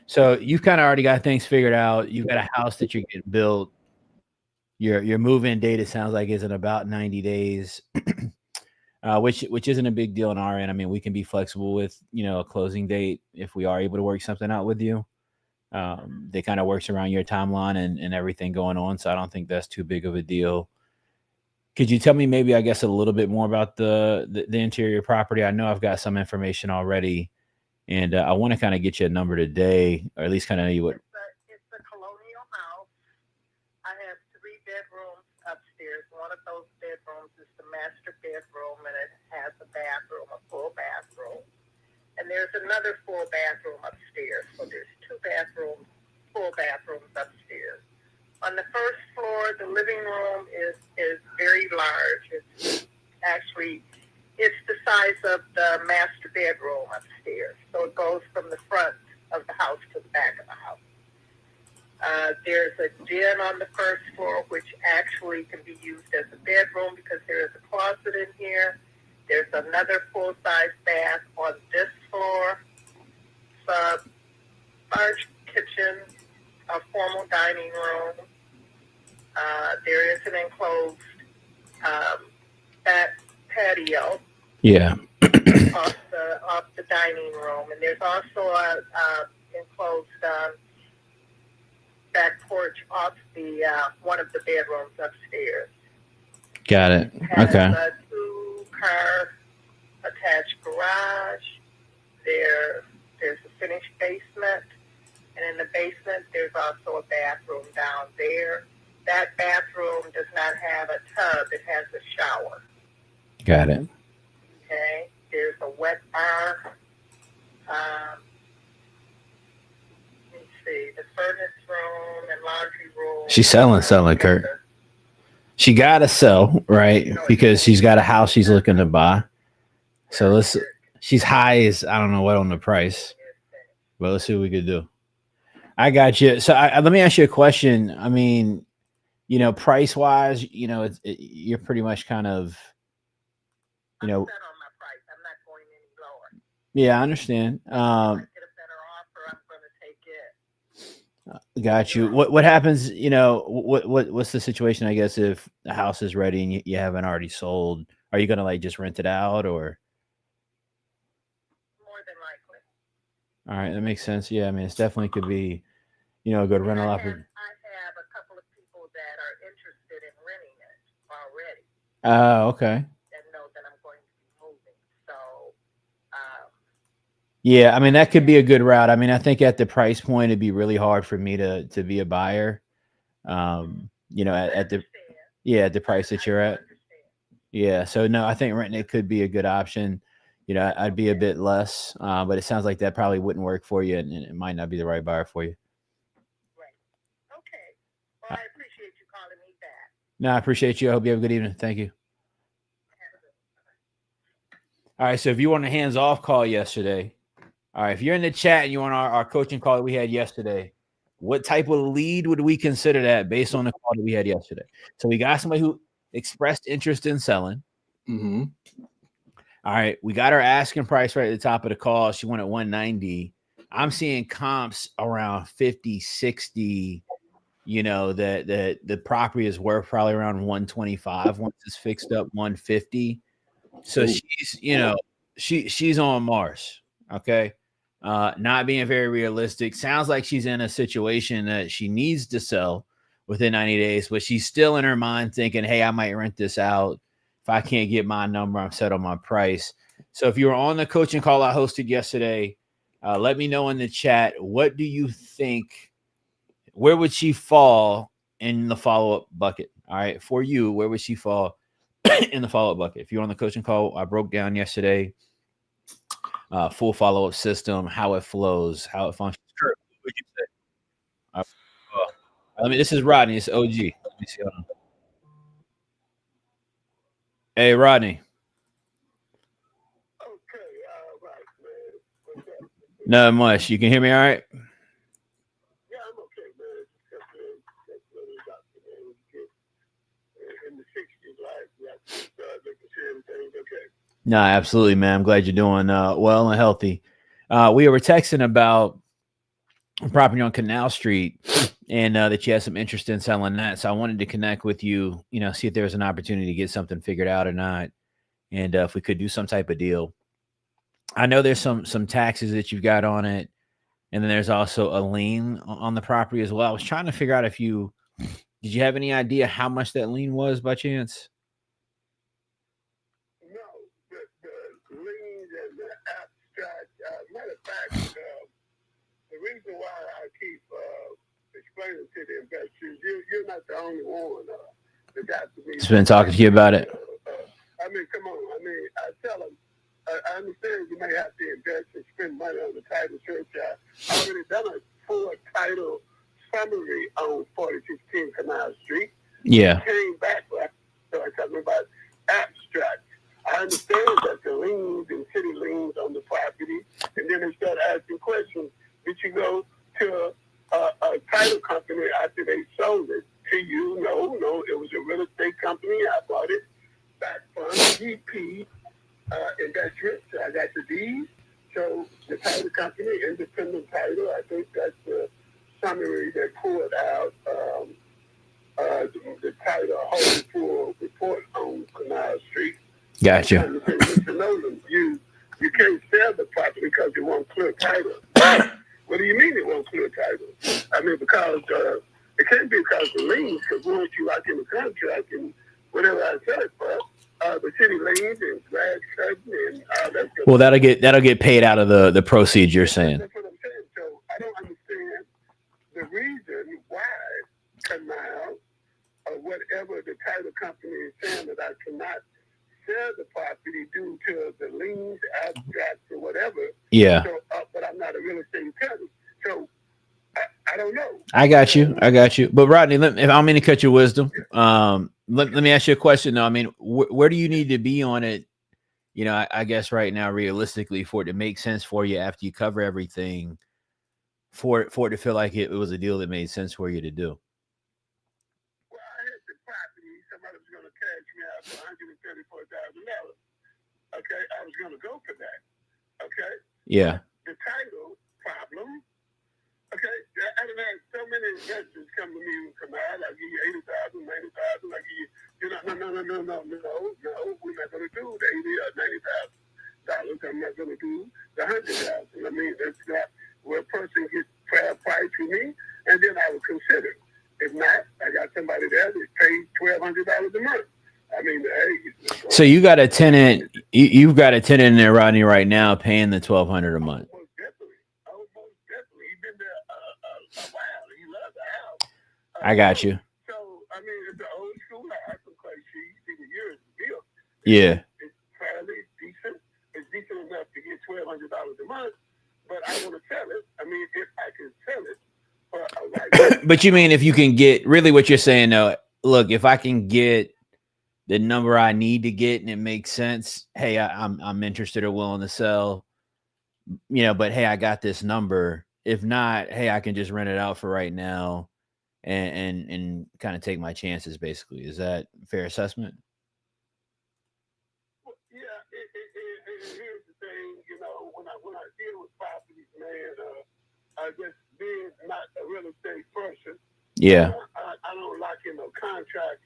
So you've kind of already got things figured out. You've got a house that you're getting built. Your move-in date, it sounds like, is in about 90 days, which isn't a big deal on our end. I mean, we can be flexible with, a closing date if we are able to work something out with you. They kind of works around your timeline and everything going on. So I don't think that's too big of a deal. Could you tell me maybe, I guess, a little bit more about the interior property? I know I've got some information already, and I want to kind of get you a number today, or at least kind of know you what. It's a colonial house. I have 3 bedrooms upstairs. One of those bedrooms is the master bedroom, and it has a bathroom, a full bathroom. And there's another full bathroom upstairs. So there's 2 bathrooms, full bathrooms upstairs. On the first floor, the living room is very large. It's the size of the master bedroom upstairs. So it goes from the front of the house to the back of the house. There's a den on the first floor, which actually can be used as a bedroom because there is a closet in here. There's another full-size bath on this floor. It's a large kitchen, a formal dining room. There is an enclosed back patio. Yeah. off the dining room, and there's also a enclosed back porch off the one of the bedrooms upstairs. Got it. Has Okay. a 2-car attached garage. There's a finished basement, and in the basement there's also a bathroom down there. That bathroom does not have a tub; it has a shower. Got it. Okay. There's a wet bar. Let's see, the furnace room and laundry room. She's selling, Kurt. She got to sell, right? Because she's got a house she's looking to buy. So she's high as, I don't know what on the price, but let's see what we could do. I got you. So let me ask you a question. I mean, price wise, you're pretty much kind of, I'm set on my price. I'm not going any lower. Yeah, I understand. If I get a better offer, I'm going to take it. Got you. What happens, what's the situation, I guess, if the house is ready and you haven't already sold? Are you going to just rent it out, or? More than likely. All right, that makes sense. Yeah, I mean, it's definitely could be, a good rental opportunity. I have a couple of people that are interested in renting it already Oh, okay. that know that I'm going to be moving. So, um, Yeah, I mean, that could be a good route. I mean, I think at the price point, it'd be really hard for me to be a buyer. At the at the price that you're at. Yeah, so no, I think renting it could be a good option. I'd be a bit less, but it sounds like that probably wouldn't work for you, and it might not be the right buyer for you. right. Okay. Well, I appreciate you calling me back. No, I appreciate you. I hope you have a good evening. Thank you. All right, so if you were on a hands-off call yesterday, all right, if you're in the chat and you're on our coaching call that we had yesterday, what type of lead would we consider that based on the call that we had yesterday? So we got somebody who expressed interest in selling. Mm-hmm. All right, we got her asking price right at the top of the call. She went at 190. I'm seeing comps around 50, 60. That the property is worth probably around 125 once it's fixed up 150. So she's on Mars. Okay. Not being very realistic. Sounds like she's in a situation that she needs to sell within 90 days, but she's still in her mind thinking, hey, I might rent this out. If I can't get my number, I'm set on my price. So if you were on the coaching call I hosted yesterday, let me know in the chat. What do you think? Where would she fall in the follow-up bucket? All right. For you, where would she fall in the follow-up bucket? If you're on the coaching call, I broke down yesterday, full follow-up system, how it flows, how it functions. Sure. What would you say? This is Rodney. It's OG. Let me see. Hold on. Hey, Rodney. Okay. Right, man. What's up? Not much. You can hear me all right? Yeah, I'm okay, man. That's really doctor, man. In the 60s, right? Yeah. Making sure everything's okay. No, absolutely, man. I'm glad you're doing well and healthy. We were texting about property on Canal Street and that you had some interest in selling that. So I wanted to connect with you, see if there was an opportunity to get something figured out or not. And if we could do some type of deal. I know there's some taxes that you've got on it. And then there's also a lien on the property as well. I was trying to figure out did you have any idea how much that lien was by chance? No, the liens and the abstract. Matter of fact, the reason why I keep explaining to the investors, you're not the only one that got to me. Just been talking to you about it. I mean, come on. I mean, I tell them, I understand you may have to invest and spend money on the title search. I already done a full title summary on 4610 Canal Street. Yeah. Came back, so I talking about abstract. I understand that the liens and city liens on the property, and then they start asking questions. Did you go to a title company after they sold it to you? No, it was a real estate company. I bought it back from GP Investment. So I got the deed. So the title company, independent title, I think that's the summary they pulled out. The title, a whole full report on Canal Street. Gotcha. Mr. Nolan, you can't sell the property because it won't clear title. What do you mean it won't clear title? I mean, because it can't be because of liens, because once you lock in the contract and whatever I sell it for, the city liens and grass cutting and all that stuff. Well, that'll get paid out of the proceeds you're saying. That's what I'm saying. So I don't understand the reason why Canal or whatever the title company is saying that I cannot sell the property due to the liens, abstracts, or whatever. Yeah. So, but I'm not a real estate attorney. So I don't know. I got you. But Rodney, if I'm going to cut your wisdom, let me ask you a question though. I mean, where do you need to be on it? I guess right now, realistically, for it to make sense for you after you cover everything, for it to feel like it was a deal that made sense for you to do. Well, I had the property. Somebody was going to cash me out for $134,000. Okay, I was going to go for that. Okay. Yeah. The title problem. Okay, I done had so many investors come to me and come out. I'll give you 80,000, 90,000. I give you, no, we're not going to do the 80 or 90,000. I'm not going to do the $100,000. I mean, that's not where a person gets fair price for me, and then I would consider. If not, I got somebody there that pays $1,200 a month. I mean, hey. So you got a tenant. You've got a tenant in there, Rodney, right now, paying the $1,200 a month. Most definitely. He's been there a while. He loves the house. I got you. So I mean, it's an old school house. I'm quite sure you've seen the years built. Yeah. It's fairly decent. It's decent enough to get $1,200 a month, but I want to sell it. I mean, if I can sell it for a right. But you mean if you can get, really what you're saying though, look, if I can get the number I need to get and it makes sense, hey, I'm interested or willing to sell, but hey, I got this number. If not, hey, I can just rent it out for right now and kind of take my chances, basically. Is that a fair assessment? Here's the thing, when I deal with properties, man, I just being not a real estate person. Yeah. I don't lock in no contracts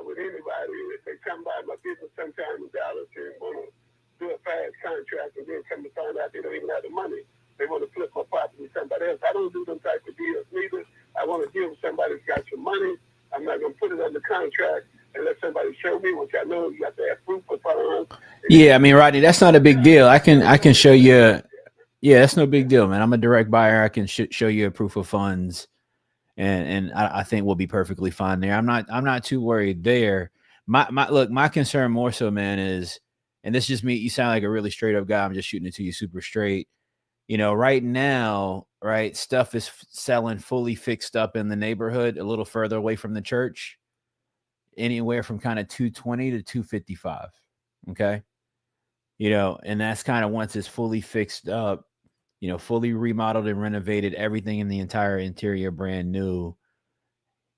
with anybody. If they come by my business sometime in Dallas and want to do a fast contract and then come to find out they don't even have the money, they want to flip my property to somebody else. I don't do them type of deals neither. I want to deal with somebody that's got some money. I'm not going to put it under contract and let somebody show me, which I know you got to have proof of funds. Yeah, I mean, Rodney, that's not a big deal. I can show you. Yeah, that's no big deal, man. I'm a direct buyer. I can show you a proof of funds, and I think we'll be perfectly fine there. I'm not too worried there. My concern more so, man, is, and this is just me. You sound like a really straight up guy. I'm just shooting it to you super straight. Right now, right, stuff is selling fully fixed up in the neighborhood, a little further away from the church, anywhere from kind of 220 to 255. Okay. And that's kind of once it's fully fixed up, fully remodeled and renovated, everything in the entire interior brand new.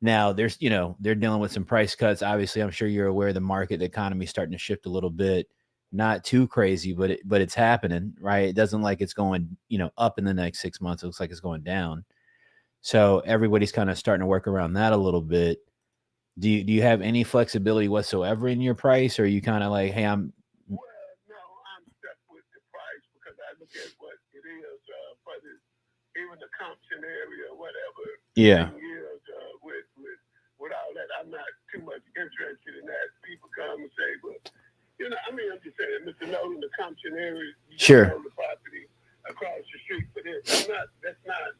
Now there's, they're dealing with some price cuts. Obviously, I'm sure you're aware of the market, the economy starting to shift a little bit. Not too crazy, but it's happening, right? It doesn't like it's going, up in the next 6 months. It looks like it's going down. So everybody's kind of starting to work around that a little bit. Do you have any flexibility whatsoever in your price, or are you kind of like, hey, Well, no, I'm stuck with the price because I look at what it is, but even the Compton area or whatever. Yeah. Years, with all that, I'm not too much interested in that. People come and say, but I'm just saying, Mr. Nolan, the Compton area, you sure, own the property across the street for this. That's not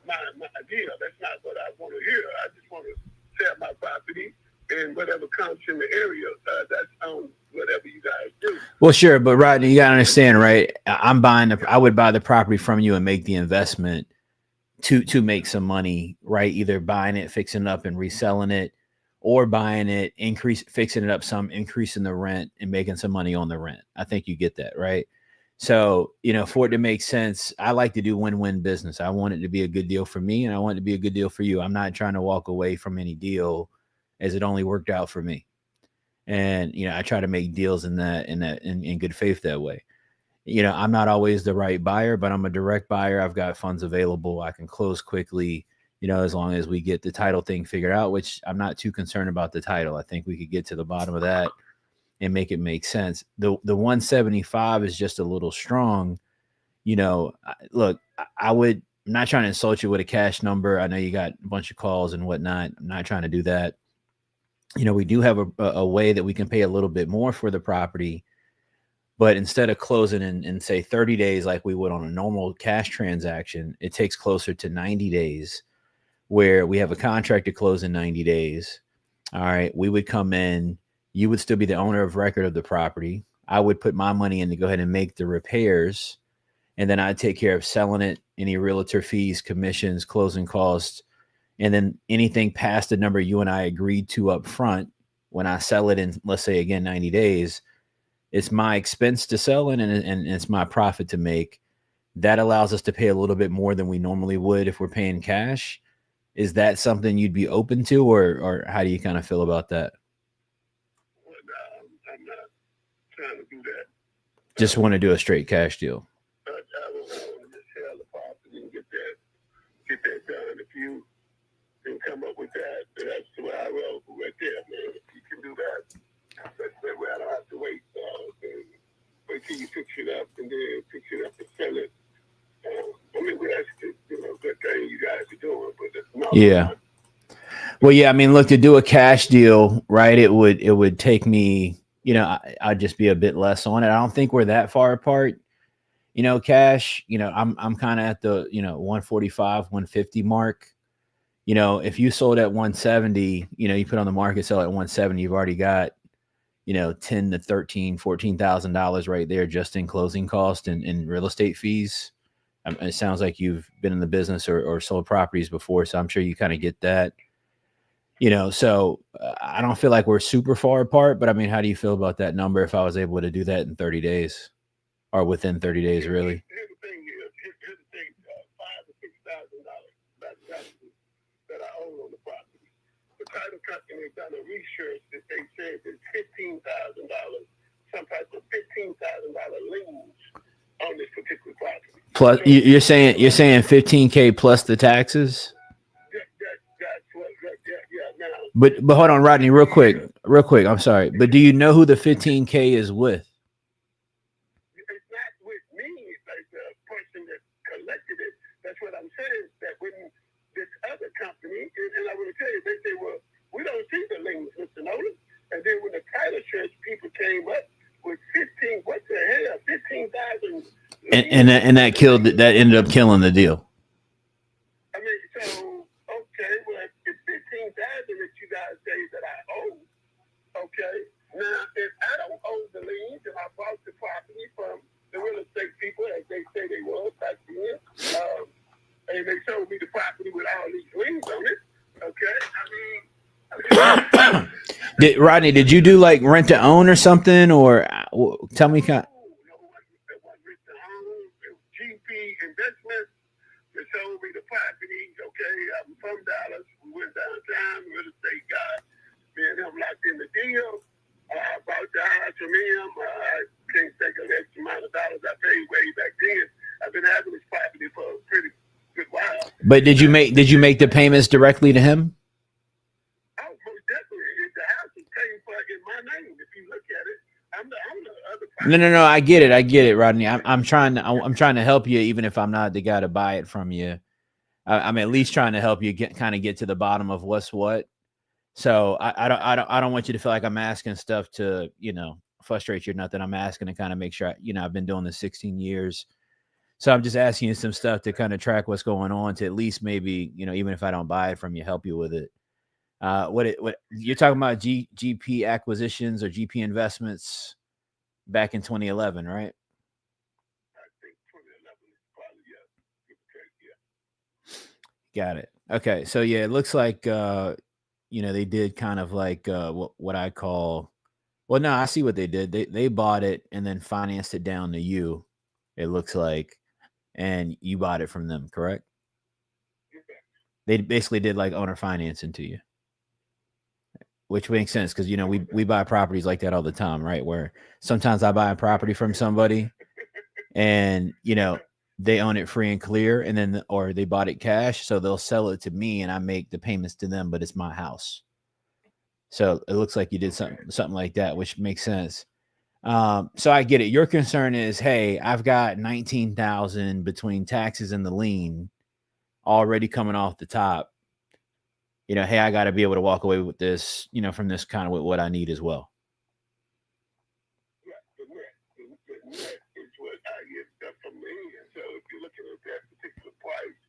my idea. That's not what I want to hear. I just want to sell my property and whatever comes in the area, that's on whatever you guys do. Well, sure, but Rodney, you gotta understand, right? I would buy the property from you and make the investment to make some money, right? Either buying it, fixing it up, and reselling it, or buying it, fixing it up some, increasing the rent and making some money on the rent. I think you get that, right? So, for it to make sense, I like to do win-win business. I want it to be a good deal for me, and I want it to be a good deal for you. I'm not trying to walk away from any deal as it only worked out for me. And, I try to make deals in good faith that way. I'm not always the right buyer, but I'm a direct buyer. I've got funds available. I can close quickly, as long as we get the title thing figured out, which I'm not too concerned about the title. I think we could get to the bottom of that and make it make sense. The 175 is just a little strong. Look, I'm not trying to insult you with a cash number. I know you got a bunch of calls and whatnot. I'm not trying to do that. We do have a way that we can pay a little bit more for the property, but instead of closing in say 30 days, like we would on a normal cash transaction, it takes closer to 90 days where we have a contract to close in 90 days. All right. We would come in, you would still be the owner of record of the property. I would put my money in to go ahead and make the repairs. And then I'd take care of selling it, any realtor fees, commissions, closing costs. And then anything past the number you and I agreed to up front, when I sell it in, let's say again, 90 days, it's my expense to sell it and it's my profit to make. That allows us to pay a little bit more than we normally would if we're paying cash. Is that something you'd be open to, or how do you kind of feel about that? Well, no, I'm not trying to do that. Just want to do a straight cash deal. I want to just sell the property and get that done. If you can come up with that, that's the way I roll right there, man. If you can do that, that's the way I don't have to wait till you fix guys are doing, but no. Yeah. Well, yeah, I mean, look, to do a cash deal, right? It would take me, I'd just be a bit less on it. I don't think we're that far apart. Cash, I'm kind of at the, 145, 150 mark. If you sold at 170, you put on the market, sell at 170, you've already got, $10 to $13, $14,000 right there just in closing cost and real estate fees. It sounds like you've been in the business or sold properties before, so I'm sure you kind of get that. So I don't feel like we're super far apart, but I mean, how do you feel about that number if I was able to do that in 30 days or within 30 days, really? Here's the thing, $5,000 to $6,000 that I own on the property. The title company has done a research that they said there's $15,000, some type of $15,000 liens on this particular property. Plus, So, you're saying $15K plus the taxes? That's what, now. But hold on, Rodney, real quick. I'm sorry, but do you know who the 15K is with? It's not with me, like the person that collected it. That's what I'm saying. That when this other company, and I want to tell you, they say, well, we don't see the liens, Mr. Nolan. And then when the title church people came up with 15, what the hell, 15,000. And that ended up killing the deal. I mean, so okay, well, it's 15,000 that you guys say that I owe. Okay, now if I don't owe the liens and I bought the property from the real estate people as they say they was back then, and they sold me the property with all these liens on it. Okay, Rodney, did you do like rent to own or something, or tell me kind? GP Investments, they sold me the property. Okay, I'm from Dallas. We went downtown, real estate guy. Me and him locked in the deal. I bought the house from him. I can't think of the extra amount of dollars I paid way back then. I've been having this property for a pretty good while. But did you make the payments directly to him? Oh, most definitely. The house is paid for in my name. If you look at it, I'm the owner of the property. No. I get it, Rodney. I'm trying to help you, even if I'm not the guy to buy it from you. I'm at least trying to help you get to the bottom of what's what. So I don't want you to feel like I'm asking stuff to, frustrate you or nothing. I'm asking to kind of make sure, I've been doing this 16 years. So I'm just asking you some stuff to kind of track what's going on to at least maybe, even if I don't buy it from you, help you with it. What you're talking about GP acquisitions or GP investments back in 2011, right? I think 2011 is probably, yeah. Got it. Okay. So yeah, it looks like, they did kind of like what I call, well, no, I see what they did. They bought it and then financed it down to you, it looks like, and you bought it from them, correct? They basically did like owner financing to you, which makes sense because, we buy properties like that all the time, right? Where sometimes I buy a property from somebody and, they own it free and clear, and then or they bought it cash, so they'll sell it to me and I make the payments to them, but it's my house. So it looks like you did something like that, which makes sense. So I get it. Your concern is, hey, I've got 19,000 between taxes and the lien already coming off the top. Hey, I got to be able to walk away with this, from this kind of what I need as well. The net is what I get stuff from me. And so if you're looking at that particular price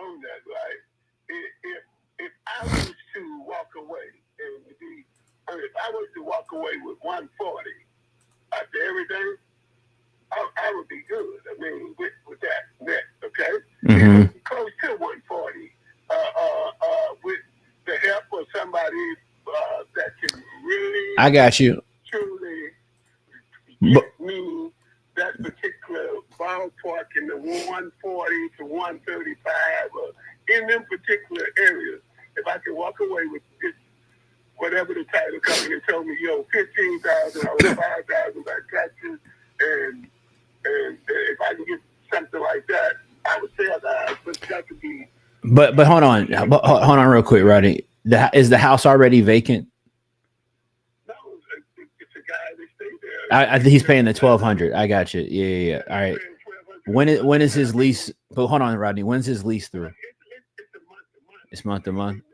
on that, right? If I was to walk away if I was to walk away with 140 after everything, I would be good. I mean, with that net, okay? Mm-hmm. Close to 140 with the help of somebody that can really, I got you. Truly get me that particular ballpark in the 140 to 135 or in them particular areas. If I can walk away with this, whatever the title company told me, 15,000 or 5,000 by taxes, and if I can get something like that, I would say that, but that could be. But hold on real quick, Rodney. Is the house already vacant? No, it's a guy that stayed there. He's paying the $1,200. I got you. Yeah. All right. When is his lease? But hold on, Rodney. When's his lease through? It's It's month to month. If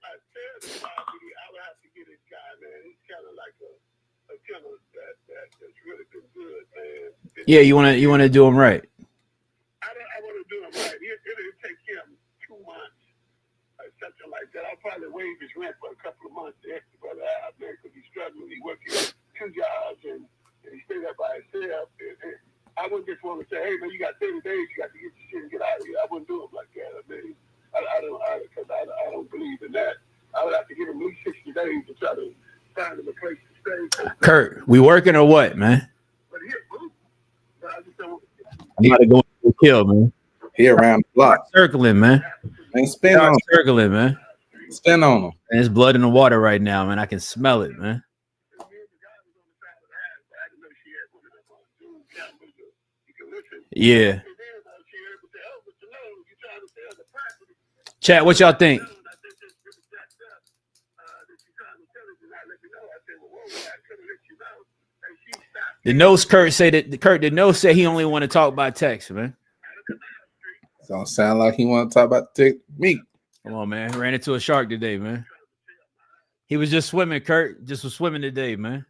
I sell the property, I would have to get this guy, man. He's kind of like a tenant that's really been good, man. Yeah, you wanna do them right. I want to do him right. It'll take him 2 months or something like that. I'll probably waive his rent for a couple of months extra, brother, out there because he's struggling. He's working 2 jobs and he stayed there by himself. And I wouldn't just want to say, hey, man, you got 30 days, you got to get your shit and get out of here. I wouldn't do him like that. I mean, I don't believe in that. I would have to give him at least 60 days to try to find him a place to stay. Kurt, we working or what, man? But here, I just don't. I'm about to go to kill, man. He around the block. Circling, man. And spin on him. Circling, man. Spin on him. And there's blood in the water right now, man. I can smell it, man. Yeah. Chat, what y'all think? The notes Kurt did no say he only want to talk by text, man. Don't sound like he want to talk about the meat. Come on, man. Ran into a shark today, man. He was just swimming, Kurt. Just was swimming today, man.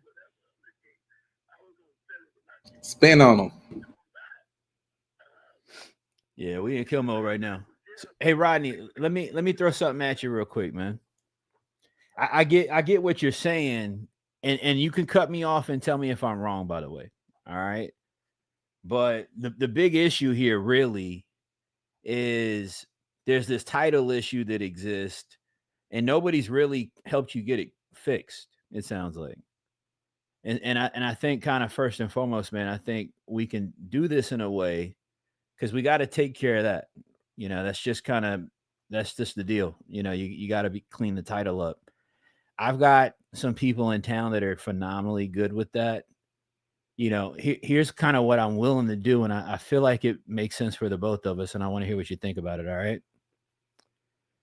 Spin on him. Yeah, we in kill mode right now. Hey, Rodney, let me throw something at you real quick, man. I get what you're saying, and you can cut me off and tell me if I'm wrong, by the way. All right. But the big issue here really is there's this title issue that exists, and nobody's really helped you get it fixed, it sounds like. And I think kind of first and foremost, man, I think we can do this in a way because we got to take care of that. You know, that's just the deal. You know, you got to clean the title up. I've got some people in town that are phenomenally good with that. You know, here's kind of what I'm willing to do. And I feel like it makes sense for the both of us. And I want to hear what you think about it. All right.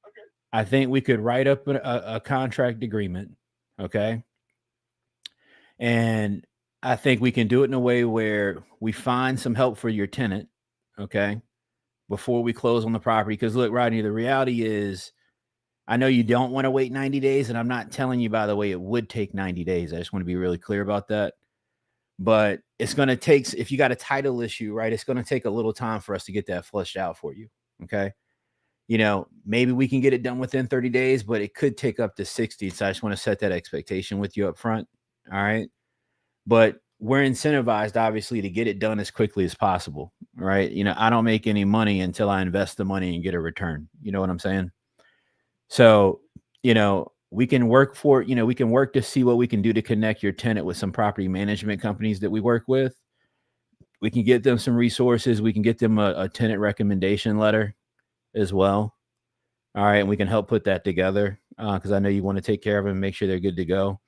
Okay. I think we could write up a contract agreement. Okay. And I think we can do it in a way where we find some help for your tenant. Okay. Before we close on the property. Because look, Rodney, the reality is, I know you don't want to wait 90 days. And I'm not telling you, by the way, it would take 90 days. I just want to be really clear about that. But it's going to take, if you got a title issue, right, it's going to take a little time for us to get that flushed out for you. Okay. You know, maybe we can get it done within 30 days, but it could take up to 60. So I just want to set that expectation with you up front. All right. But we're incentivized, obviously, to get it done as quickly as possible. Right. You know, I don't make any money until I invest the money and get a return. You know what I'm saying? So, you know, we can work to see what we can do to connect your tenant with some property management companies that we work with. We can get them some resources. We can get them a tenant recommendation letter as well. All right. And we can help put that together because I know you want to take care of them and make sure they're good to go.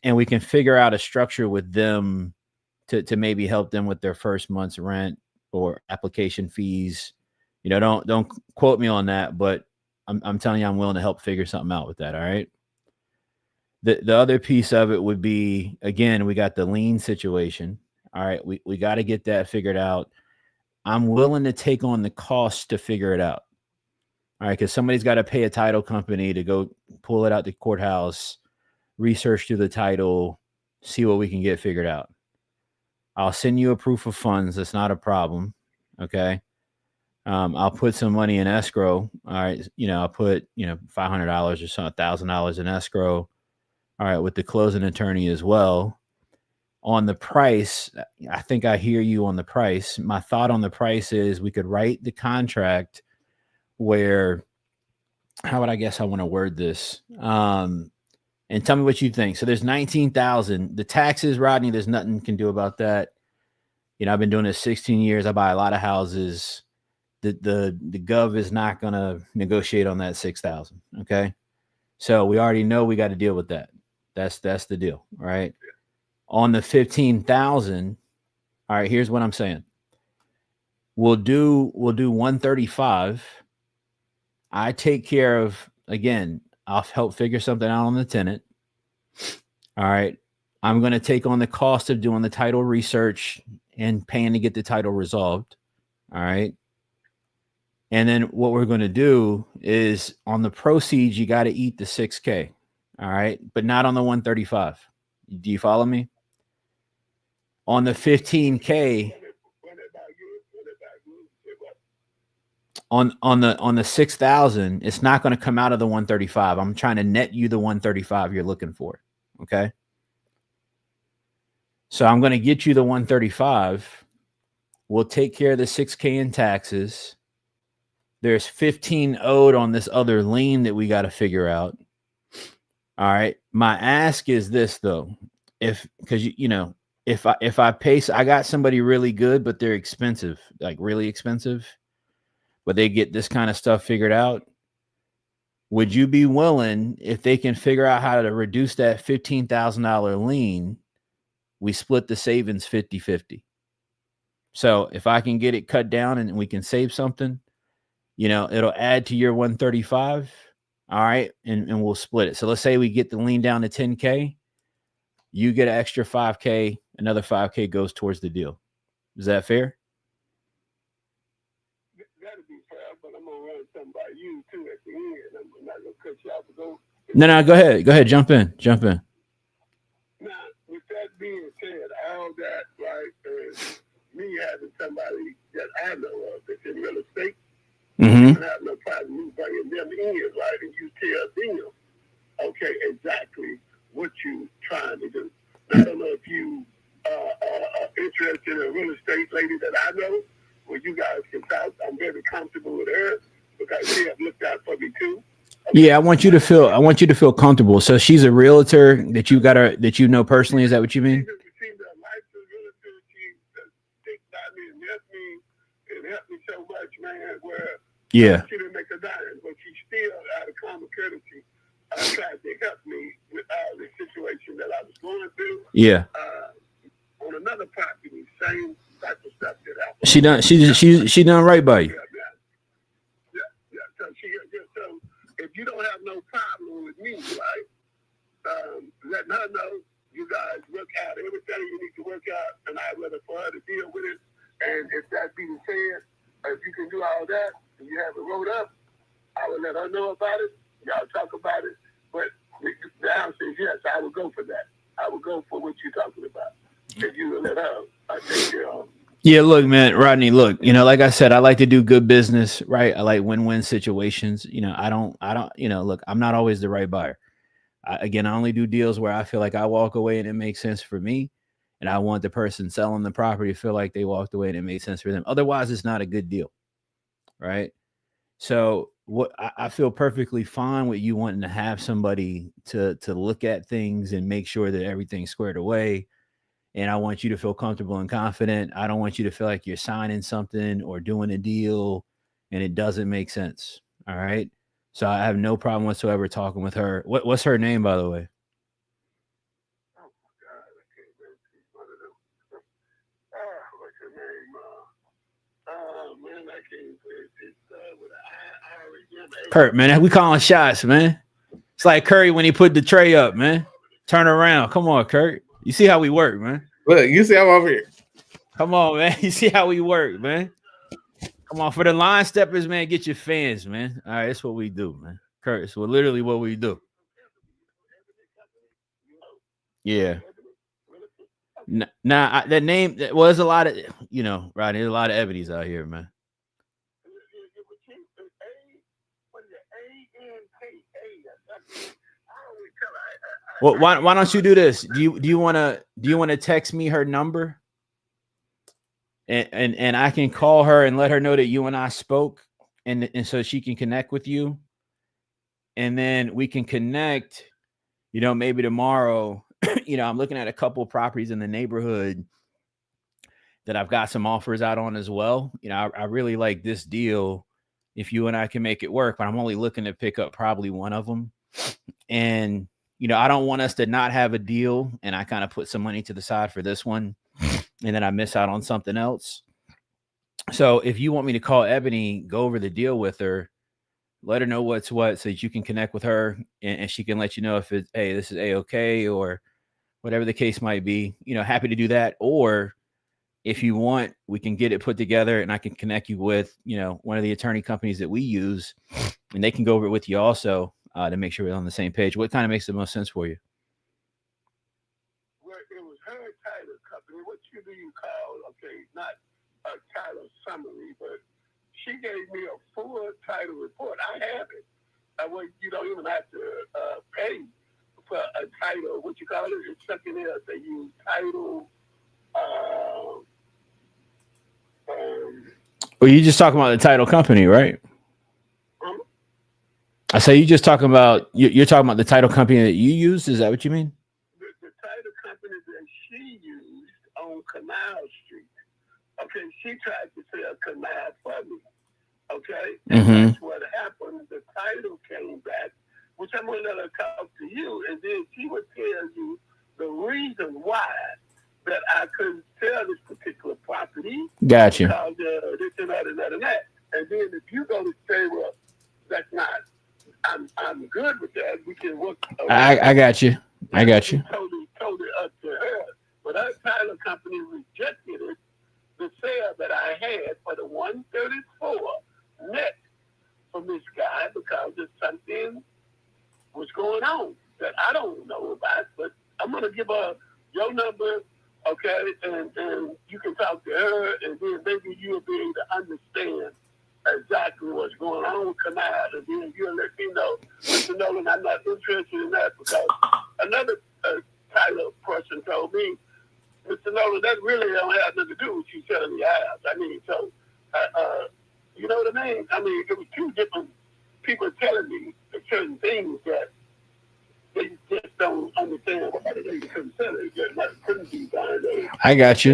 And we can figure out a structure with them to maybe help them with their first month's rent or application fees. You know, don't quote me on that, but I'm telling you, I'm willing to help figure something out with that. All right. The other piece of it would be, again, we got the lien situation. All right. We got to get that figured out. I'm willing to take on the cost to figure it out. All right. Because somebody's got to pay a title company to go pull it out the courthouse, research through the title, see what we can get figured out. I'll send you a proof of funds. That's not a problem. Okay. I'll put some money in escrow. All right. You know, I'll put, $500 or so, $1,000 in escrow. All right. With the closing attorney as well. On the price, I think I hear you on the price. My thought on the price is we could write the contract where, how would I guess I want to word this? And tell me what you think. So there's 19,000. The taxes, Rodney, there's nothing you can do about that. You know, I've been doing this 16 years. I buy a lot of houses. The gov is not going to negotiate on that 6,000. Okay. So we already know we got to deal with that. That's the deal. Right. On the 15,000. All right. Here's what I'm saying. We'll do 135. I take care of, again, I'll help figure something out on the tenant. All right. I'm going to take on the cost of doing the title research and paying to get the title resolved. All right. And then what we're going to do is on the proceeds, you got to eat the 6K. All right. But not on the 135. Do you follow me? On the 15K, on the 6,000, it's not going to come out of the 135. I'm trying to net you the 135 you're looking for. Okay. So I'm going to get you the 135. We'll take care of the 6K in taxes. There's 15 owed on this other lien that we got to figure out. All right. My ask is this though. Because if I pay, I got somebody really good, but they're expensive, like really expensive, but they get this kind of stuff figured out. Would you be willing, if they can figure out how to reduce that $15,000 lien, we split the savings 50-50. So if I can get it cut down and we can save something, it'll add to your 135. All right. And we'll split it. So let's say we get the lien down to 10K. You get an extra 5K. Another 5K goes towards the deal. Is that fair? That'll be fair, but I'm going to run something by you too at the end. I'm not going to cut you off to go. No, go ahead. Go ahead. Jump in. Now, with that being said, all that, right, me having somebody that I know of that's in real estate, I have no problem me bringing them in, right, and you tell them, okay, exactly what you trying to do. I don't know if you are interested in a real estate lady that I know, where you guys can talk. I'm very comfortable with her because she has looked out for me too. Okay. Yeah, I want you to feel comfortable. So she's a realtor that you know personally. Is that what you mean? She's a licensed realtor. She sticks by me and helped me so much, man. Where she didn't make a dime, but she still, out of common courtesy, tried to help me with the situation that I was going through. Yeah. On another property, same type of stuff that happened. She done right by you. Yeah. So if you don't have no problem with me, right? Letting her know you guys work out everything you need to work out, and I'd rather for her to deal with it. And if that being said, if you can do all that and you have it wrote up, I would let her know about it. Y'all talk about it. But the answer is yes, I would go for that. I would go for what you're talking about. If you would let her take care of. Yeah, look, man, Rodney, look, like I said, I like to do good business, right? I like win-win situations. I don't, look, I'm not always the right buyer. I only do deals where I feel like I walk away and it makes sense for me. And I want the person selling the property to feel like they walked away and it made sense for them. Otherwise, it's not a good deal. Right. So what I feel perfectly fine with you wanting to have somebody to look at things and make sure that everything's squared away. And I want you to feel comfortable and confident. I don't want you to feel like you're signing something or doing a deal and it doesn't make sense. All right. So I have no problem whatsoever talking with her. What's her name, by the way? Oh, my God. I can't remember. One of them. What's her name? Man, I can't say it. With an Kurt, man. We calling shots, man. It's like Curry when he put the tray up, man. Turn around. Come on, Kurt. You see how we work, man. Look, you see I'm over here. Come on, man. You see how we work, man. Come on, for the line steppers, man. Get your fans, man. All right, that's what we do, man. Kurt, it's literally what we do. Yeah. Nah, that name. Well, there's a lot of, right. There's a lot of Ebony's out here, man. Well, why don't you do this? Do you want to text me her number? And I can call her and let her know that you and I spoke, and so she can connect with you, and then we can connect. Maybe tomorrow. I'm looking at a couple of properties in the neighborhood that I've got some offers out on as well. I really like this deal. If you and I can make it work, but I'm only looking to pick up probably one of them, and I don't want us to not have a deal, and I kind of put some money to the side for this one, and then I miss out on something else. So if you want me to call Ebony, go over the deal with her, let her know what's what, so that you can connect with her, and she can let you know if it's, hey, this is A-okay, or whatever the case might be. Happy to do that. Or if you want, we can get it put together, and I can connect you with, one of the attorney companies that we use, and they can go over it with you also to make sure we're on the same page. What kind of makes the most sense for you? Well, it was her title company. What do you call? Okay, not a title summary, but she gave me a full title report. I have it. You don't even have to pay for a title. What you call it? It's something else. They use title. Well, you just talking about the title company, right? I say you just talking about you're talking about the title company that you use. Is that what you mean? The title company that she used on Canal Street. Okay, she tried to sell Canal for me. Okay, and that's what happened. The title came back, which I'm going to let her talk to you, and then she would tell you the reason why that I couldn't sell this particular property. Gotcha. Because this and that and that and that. And then if you go to say, well, that's not, I'm good with that. We can work. I got you. I got you. Totally up to her. But her title company rejected it, the sale that I had for the 134 net from this guy, because there's something was going on that I don't know about. But I'm going to give her your number, okay, and you can talk to her, and then maybe you'll be able to understand exactly what's going on with Canal, and then you'll let me know. Mr. Nolan, I'm not interested in that, because another title person told me, Mr. Nolan, that really don't have nothing to do with you selling the house. I mean, so, you know what I mean? I mean, there was two different people telling me certain things that they just don't understand why they couldn't sell it. Couldn't be done. I got you.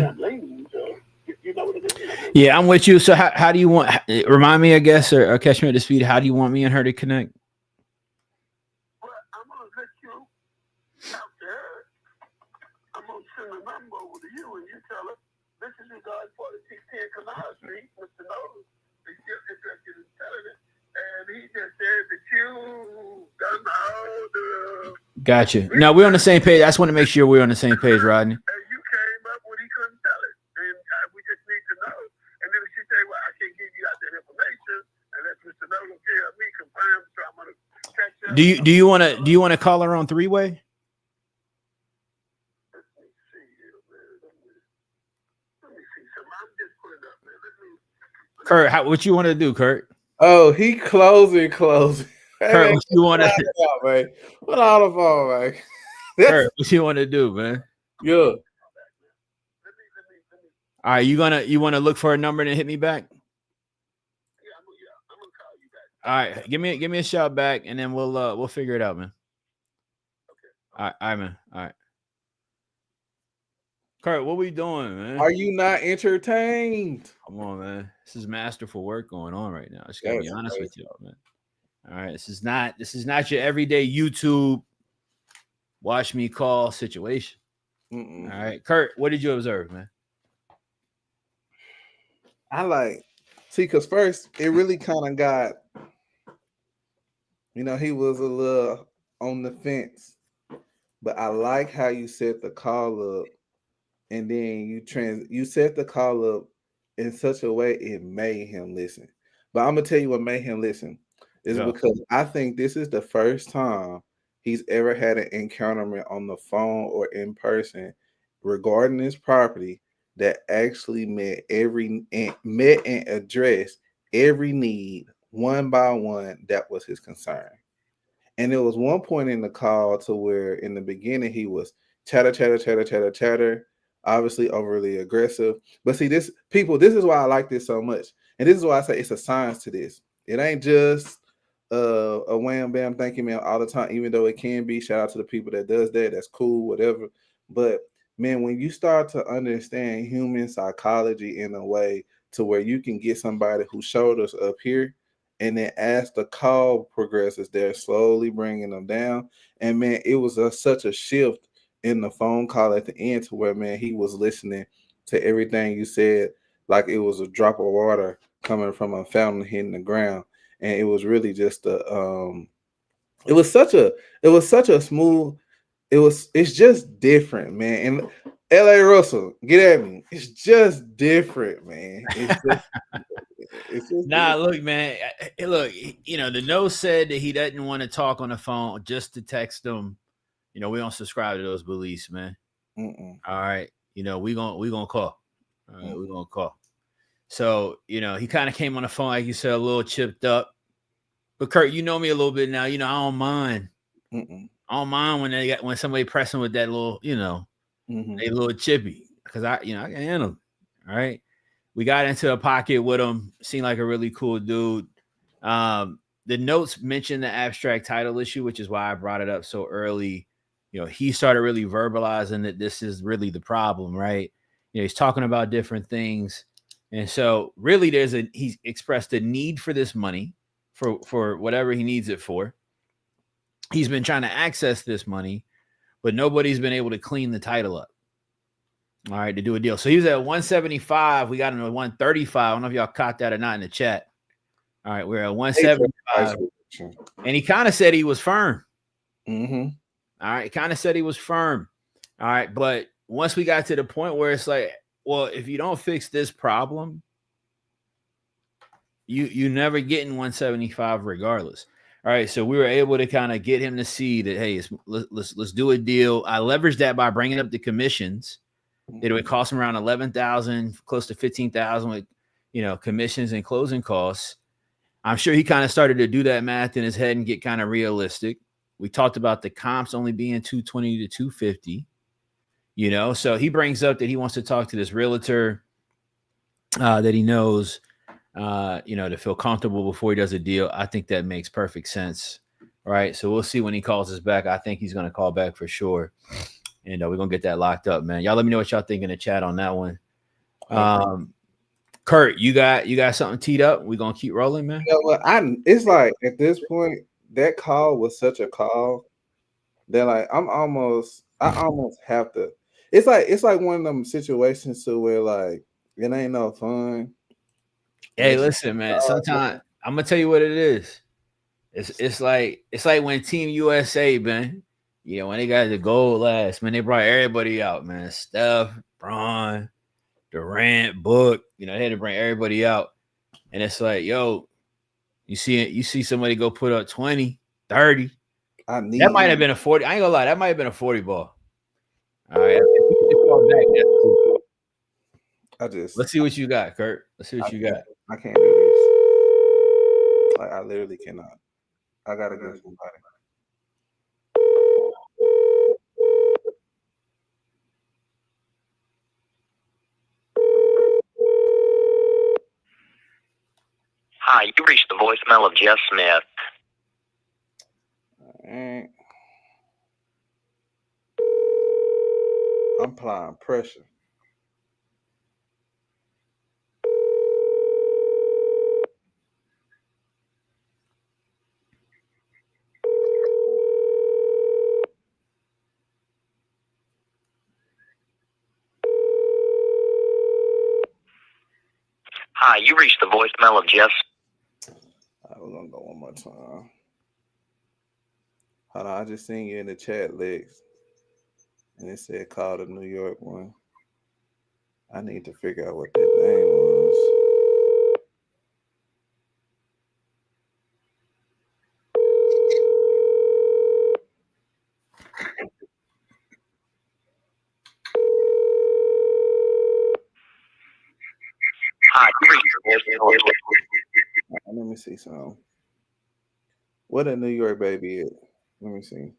You know what I mean? Yeah, I'm with you. So how do you want, remind me, I guess, or catch me at the speed, how do you want me and her to connect? Well, I'm going to let you talk to her. I'm going to send a number over to you, and you tell her, this is regard 4610 Canal Street, Mr. Nolan. He's still interested in selling it. And he just said that you done all the... Gotcha. No, we're on the same page. I just want to make sure we're on the same page, Rodney. And you came up when he couldn't sell it. And we just need to know. And then she said, well, I can't give you out that information. And that's Mr. Nolan tell me, confirm, so I'm going to catch up. Do you want to call her on three-way? Let me see here, man. Let me see something. I'm just putting up, man. Kurt, what you want to do, Kurt? Oh, he closing. Kurt, what you want to do, man? Put on the phone, man. Kurt, what you want to do, man? Yeah. All right, you want to look for a number and hit me back? Yeah, I'm gonna call you back. All right, give me a shout back, and then we'll figure it out, man. Okay. All right, man. All right. Kurt, what we doing, man? Are you not entertained? Come on, man. This is masterful work going on right now. I just gotta be honest with y'all, man. All right, this is not your everyday YouTube watch me call situation. All right, Kurt, what did you observe, man? Because first it really kind of got, he was a little on the fence, but I like how you set the call up, and then you set the call up in such a way it made him listen. But I'm gonna tell you what made him listen is because I think this is the first time he's ever had an encounter on the phone or in person regarding this property that actually met and addressed every need one by one that was his concern. And there was one point in the call to where in the beginning he was chatter, obviously overly aggressive. But see, this is why I like this so much. And this is why I say it's a science to this. It ain't just a wham bam thank you man all the time, even though it can be. Shout out to the people that does that. That's cool, whatever. But man, when you start to understand human psychology in a way to where you can get somebody whose shoulders up here, and then as the call progresses, they're slowly bringing them down. And man, it was such a shift in the phone call at the end to where, man, he was listening to everything you said like it was a drop of water coming from a fountain hitting the ground. And it was really just it's just different, man. And L.A. Russell, get at me. It's just different, man. It's just Nah, different. look, man. Look, the note said that he doesn't want to talk on the phone, just to text him. We don't subscribe to those beliefs, man. Mm-mm. All right. We gonna call. All right, we're gonna call. So, he kind of came on the phone, like you said, a little chipped up. But Kurt, you know me a little bit now. I don't mind. Mm-mm. I don't mind when somebody pressing with that little, Mm-hmm. a little chippy, because I can handle it. All right. We got into a pocket with him. Seemed like a really cool dude. The notes mentioned the abstract title issue, which is why I brought it up so early. He started really verbalizing that this is really the problem, right? He's talking about different things. And so really he's expressed a need for this money for whatever he needs it for. He's been trying to access this money, but nobody's been able to clean the title up. All right, to do a deal. So he was at 175. We got him at 135. I don't know if y'all caught that or not in the chat. All right, we're at 175. And he kind of said he was firm. Mm-hmm. All right, kind of said he was firm. All right, but once we got to the point where it's like, well, if you don't fix this problem, you never get in 175 regardless. All right, so we were able to kind of get him to see that, hey, let's do a deal. I leveraged that by bringing up the commissions. It would cost him around 11,000, close to 15,000 with commissions and closing costs. I'm sure he kind of started to do that math in his head and get kind of realistic. We talked about the comps only being 220 to 250. So he brings up that he wants to talk to this realtor that he knows, to feel comfortable before he does a deal. I think that makes perfect sense. All right. So we'll see when he calls us back. I think he's going to call back for sure. And we're going to get that locked up, man. Y'all let me know what y'all think in the chat on that one. Kurt, you got something teed up? We're going to keep rolling, man? It's like at this point, that call was such a call that like I almost have to. It's like one of them situations to where like it ain't no fun. Hey, listen, man. Sometimes I'm gonna tell you what it is. It's like when Team USA, man. When they got the gold last, man, they brought everybody out, man. Steph, Bron, Durant, Book. They had to bring everybody out, and it's like, yo, you see somebody go put up 20, 30. That might have been a 40. I ain't gonna lie, that might have been a 40 ball. All right, let's see what you got, Kurt. Let's see what you got. I can't do this. Like I literally cannot. I gotta get somebody. Hi, you reached the voicemail of Jeff Smith. I'm applying pressure. Hi, you reached the voicemail of Jeff. We're gonna go one more time. Hold on, I just seen you in the chat, Lex. And it said call the New York one. I need to figure out what that name was. Hi, you reached the voicemail. Let me see something. What a New York baby is. Let me see.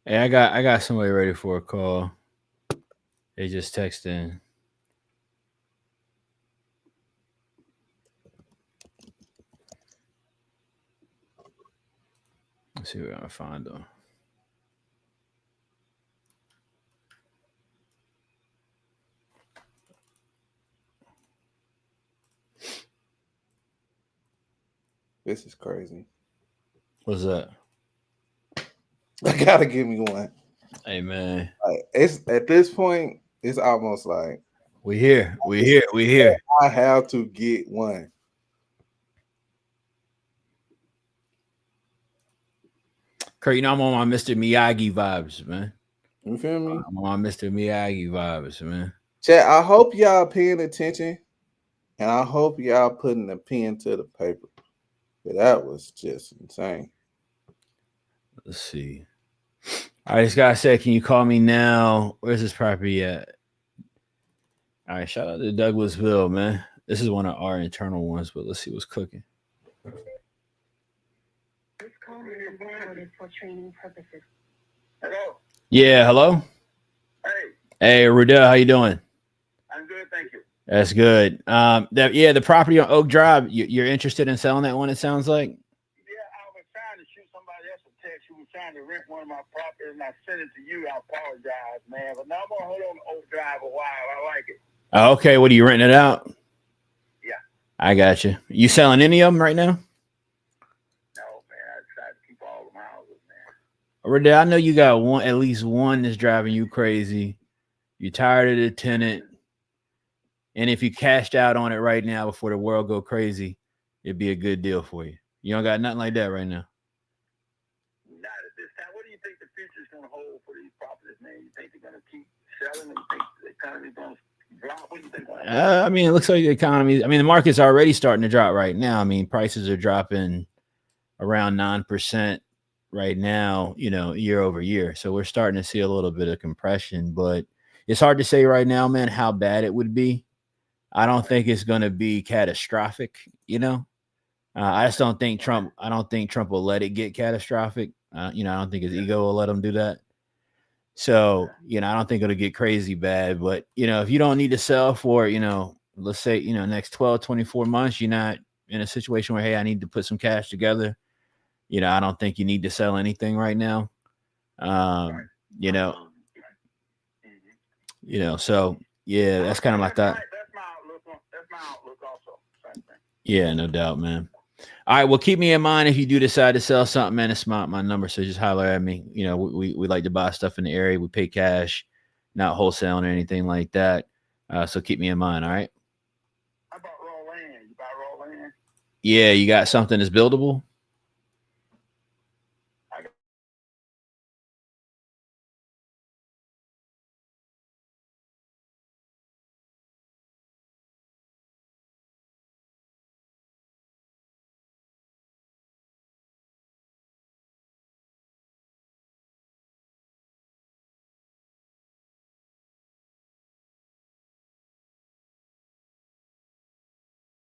Hey, I got somebody ready for a call. They just texted. Let's see what I find them. This is crazy. What's that? I gotta give me one. Hey, man. Like, it's at this point, it's almost like we here. I have to get one. Kurt, I'm on my Mr. Miyagi vibes, man. You feel me? I'm on Mr. Miyagi vibes, man. Chat, I hope y'all paying attention, and I hope y'all putting a pen to the paper. But that was just insane. Let's see. All right, this guy said, "Can you call me now? Where's this property at?" All right, shout out to Douglasville, man. This is one of our internal ones, but let's see what's cooking. This call is recorded for training purposes. Hello. Yeah, hello. Hey, Hey, Rudell, how you doing? I'm good, thank you. That's good. The property on Oak Drive. You're interested in selling that one? It sounds like. Yeah, I was trying to shoot somebody else a text who was trying to rent one of my properties, and I sent it to you. I apologize, man. But now I'm going to hold on to Oak Drive a while. I like it. Okay, what are you renting it out? Yeah. I got you. You selling any of them right now? No, man. I tried to keep all the houses, man. Rudell, I know you got at least one that's driving you crazy. You're tired of the tenant. And if you cashed out on it right now before the world go crazy, it'd be a good deal for you. You don't got nothing like that right now. Not at this time. What do you think the future's going to hold for these properties, man? You think they're going to keep selling? You think the economy's going to drop? What do you think? I mean, it looks like the economy. I mean, the market's already starting to drop right now. I mean, prices are dropping around 9% right now, year over year. So we're starting to see a little bit of compression, but it's hard to say right now, man, how bad it would be. I don't think it's going to be catastrophic, I just don't think Trump will let it get catastrophic. I don't think his ego will let him do that. So, I don't think it'll get crazy bad, but if you don't need to sell for, let's say, next 12, 24 months, you're not in a situation where, hey, I need to put some cash together. I don't think you need to sell anything right now. So yeah, that's kind of my thought. That's my outlook also. Same thing. Yeah, no doubt, man. All right, well, keep me in mind if you do decide to sell something, man. It's my number, so just holler at me. We like to buy stuff in the area. We pay cash, not wholesaling or anything like that. So keep me in mind, all right? How about raw land? You buy raw land? Yeah, you got something that's buildable?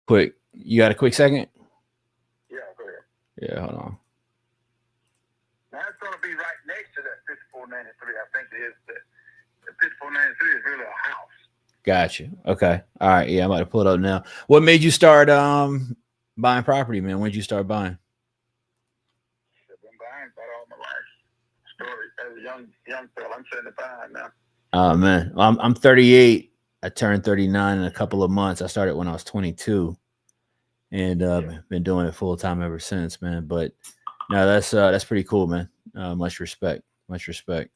Quick. You got a quick second? Yeah, go ahead. Yeah, hold on. Now, it's going to be right next to that 5493. I think it is. The 5493 is really a house. Gotcha. Okay. All right. Yeah, I'm about to pull it up now. What made you start buying property, man? When did you start buying? I've been buying about all my life. Story as a young fella. I'm 75 now. Oh man, I'm 38. I turned 39 in a couple of months. I started when I was 22, and been doing it full time ever since, man. But no, that's pretty cool, man. Much respect. Much respect.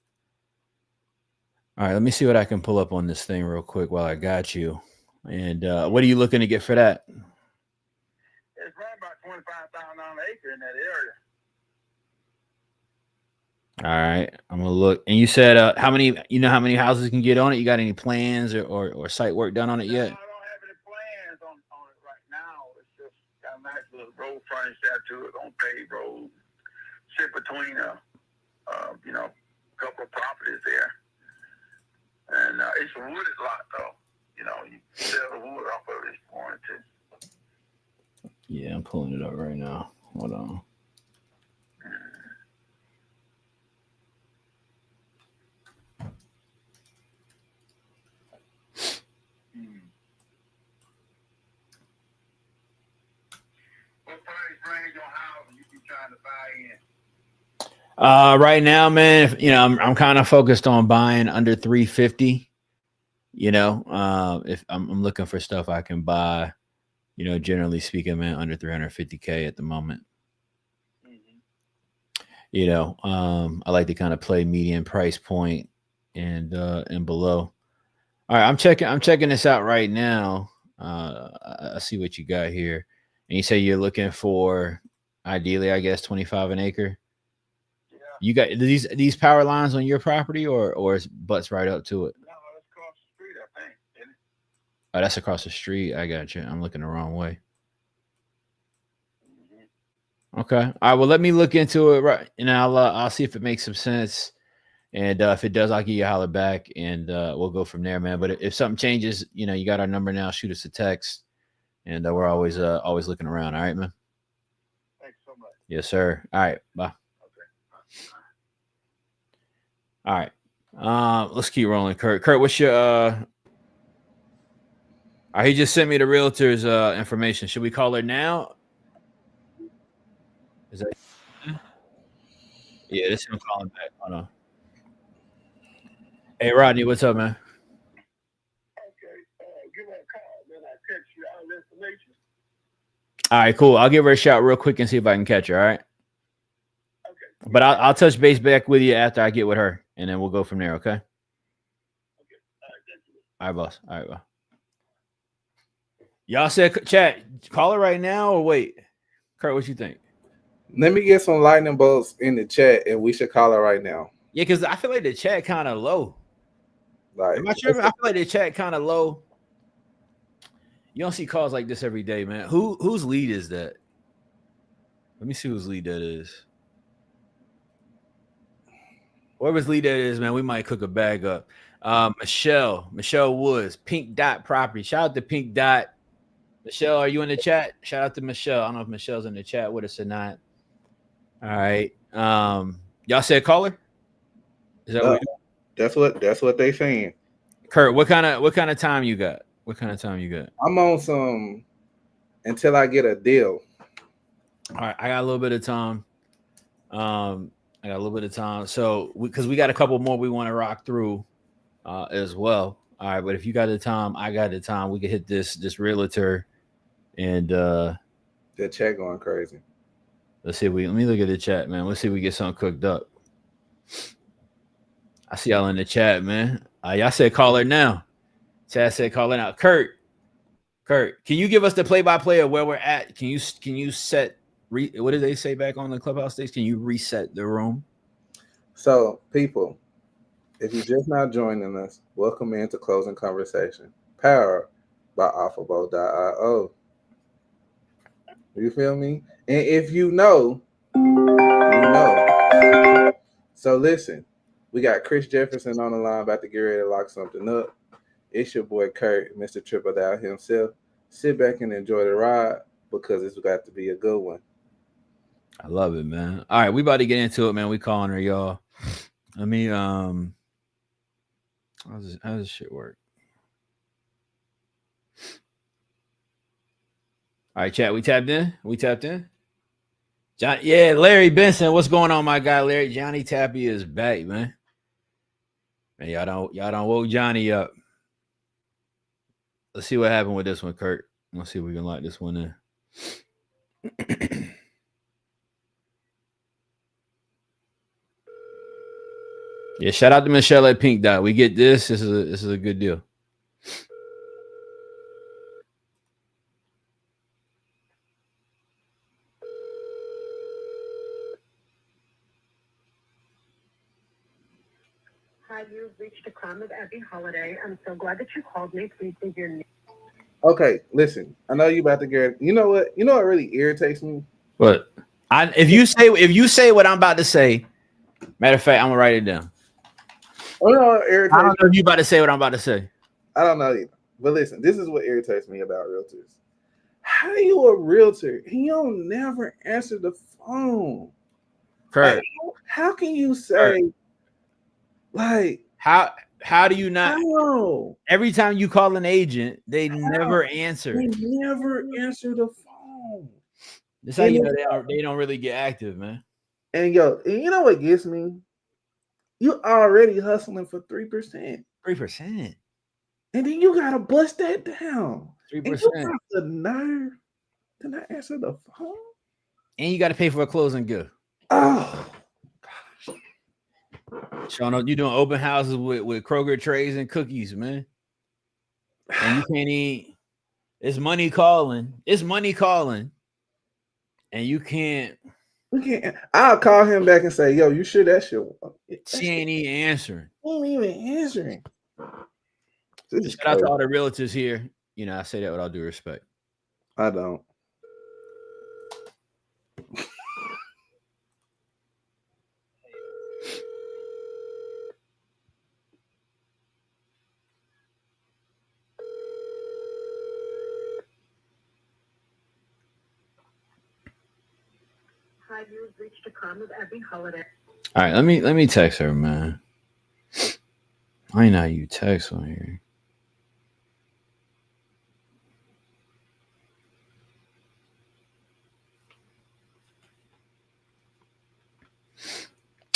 All right, let me see what I can pull up on this thing real quick while I got you. And what are you looking to get for that? It's right about $25,000 an acre in that area. All right, I'm gonna look. And you said how many houses can get on it? You got any plans or site work done on it yet? No, I don't have any plans on it right now. It's just got a nice little road frontage out to it on paved road. Sit between a couple of properties there. And it's a wooded lot though. You sell the wood off of it if you wanted to. Yeah, I'm pulling it up right now. Hold on. What price range on houses you be trying to buy in? Right now, man, I'm kind of focused on buying under 350. If I'm looking for stuff I can buy, generally speaking, man, under 350K at the moment. I like to kind of play median price point and below. All right, I'm checking this out right now. I see what you got here, and you say you're looking for ideally, I guess, 25 an acre. You got these power lines on your property, or it's butts right up to it? No, it's across the street, I think. Isn't it? Oh, that's across the street. I got you. I'm looking the wrong way. Okay. All right. Well, let me look into it, right, and I'll see if it makes some sense. And if it does, I'll give you a holler back, and we'll go from there, man. But if something changes, you got our number now. Shoot us a text, and we're always looking around. All right, man. Thanks so much. Yes, sir. All right. Bye. Okay. All right. Let's keep rolling. Kurt, what's your he just sent me the realtor's information. Should we call her now? Is that yeah, this is him calling back. Hold on. Hey Rodney, what's up, man? Okay. Give her a call, then I'll text you all the information. All right, cool. I'll give her a shout real quick and see if I can catch her. All right. Okay. But I'll touch base back with you after I get with her, and then we'll go from there. Okay. Okay. All right. Thank you. All right, boss. All right, bye. Y'all said chat. Call her right now or wait? Kurt, what you think? Let me get some lightning bolts in the chat, and we should call her right now. Yeah, because I feel like the chat kind of low. Like, Am I tripping? I feel like the chat kind of low. You don't see calls like this every day, man. Whose lead is that? Let me see whose lead that is. Whoever's lead that is, man, we might cook a bag up. Michelle Woods, Pink Dot Property. Shout out to Pink Dot. Michelle, are you in the chat? Shout out to Michelle. I don't know if Michelle's in the chat with us or not. All right. Y'all said caller? Is that that's what they saying. Kurt, what kind of time you got? I'm on some until I get a deal. All right, I got a little bit of time. So because we got a couple more we want to rock through as well. All right, but if you got the time, I got the time. We can hit this realtor and the chat going crazy. Let me look at the chat, man. Let's see if we get something cooked up. I see y'all in the chat, man. Y'all said call her now. Chad said call her now. Kurt, can you give us the play-by-play of where we're at? Can you set what did they say back on the Clubhouse stage? Can you reset the room? So, people, if you're just now joining us, welcome into Closing Conversation, powered by Alphabo.io. You feel me? And if you know, you know. So listen, we got Chris Jefferson on the line about to get ready to lock something up. It's your boy Kurt, Mr. Triple Down himself. Sit back and enjoy the ride because it's got to be a good one. I love it, man. All right, we about to get into it, man. We calling her, y'all. Let me how does this shit work? All right, chat. We tapped in. John, yeah, Larry Benson. What's going on, my guy, Larry? Johnny Tappy is back, man. Man, y'all don't woke Johnny up. Let's see what happened with this one, Kurt. Let's see if we can lock this one in. Yeah, shout out to Michelle at Pink Dot. We get this. This is a good deal. Hi, you've reached the Crown of Abbey Holiday. I'm so glad that you called me. Please leave your name. Okay, listen. I know you about to get. You know what? You know what really irritates me? What? If you say what I'm about to say, matter of fact, I'm gonna write it down. I don't know if you about to say what I'm about to say. I don't know either. But listen, this is what irritates me about realtors. How are you a realtor? You don't never answer the phone. Kurt, like, how can you say Kurt. Like how do you not? How? Every time you call an agent, they never answer. They never answer the phone. That's how you know they don't really get active, man. And you know what gets me? You already hustling for 3%. 3%. And then you gotta bust that down. 3%. And you have the nerve to not answer the phone. And you gotta pay for a closing gift. Oh gosh. Sean, you doing open houses with Kroger trays and cookies, man. And you can't eat. It's money calling. And you can't. We can't. I'll call him back and say, "Yo, you sure that shit?" She ain't even answering. He ain't even answering. This is Shout out to crazy. all the realtors here. You know, I say that with all due respect. I don't. Hi, you've reached a time of every holiday. All right, let me text her, man. I know you text on here.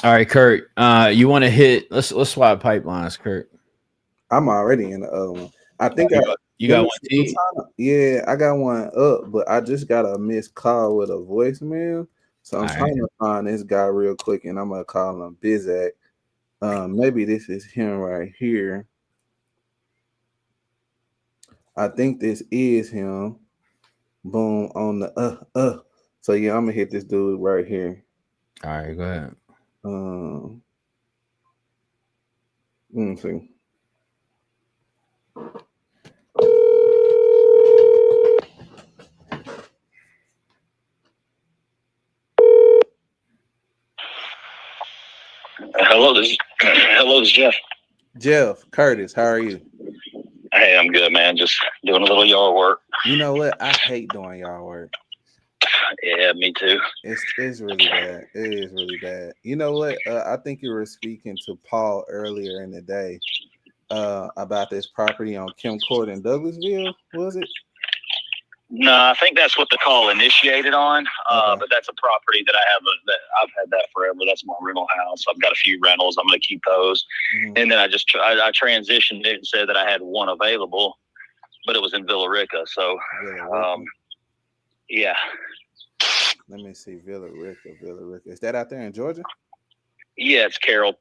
All right, Kurt. You want to hit? Let's swap pipelines, Kurt. I'm already in the other one. I think You got one T. Yeah, I got one up, but I just got a missed call with a voicemail. So I'm trying to find this guy real quick, and I'm gonna call him Bizak. Maybe this is him right here. I think this is him. Boom on the So yeah, I'm gonna hit this dude right here. All right, go ahead. Let me see. Hello, this is Jeff. Jeff Curtis, how are you? Hey, I'm good, man. Just doing a little yard work. You know what? I hate doing y'all work. Yeah, me too. It's really bad. It is really bad. You know what? I think you were speaking to Paul earlier in the day about this property on Kim Court in Douglasville, was it? No, I think that's what the call initiated on. But that's a property that I've had that forever. That's my rental house. I've got a few rentals. I'm going to keep those. Mm-hmm. And then I transitioned it and said that I had one available, but it was in Villa Rica. So, yeah. Let me see. Villa Rica. Is that out there in Georgia? Yeah, it's Carroll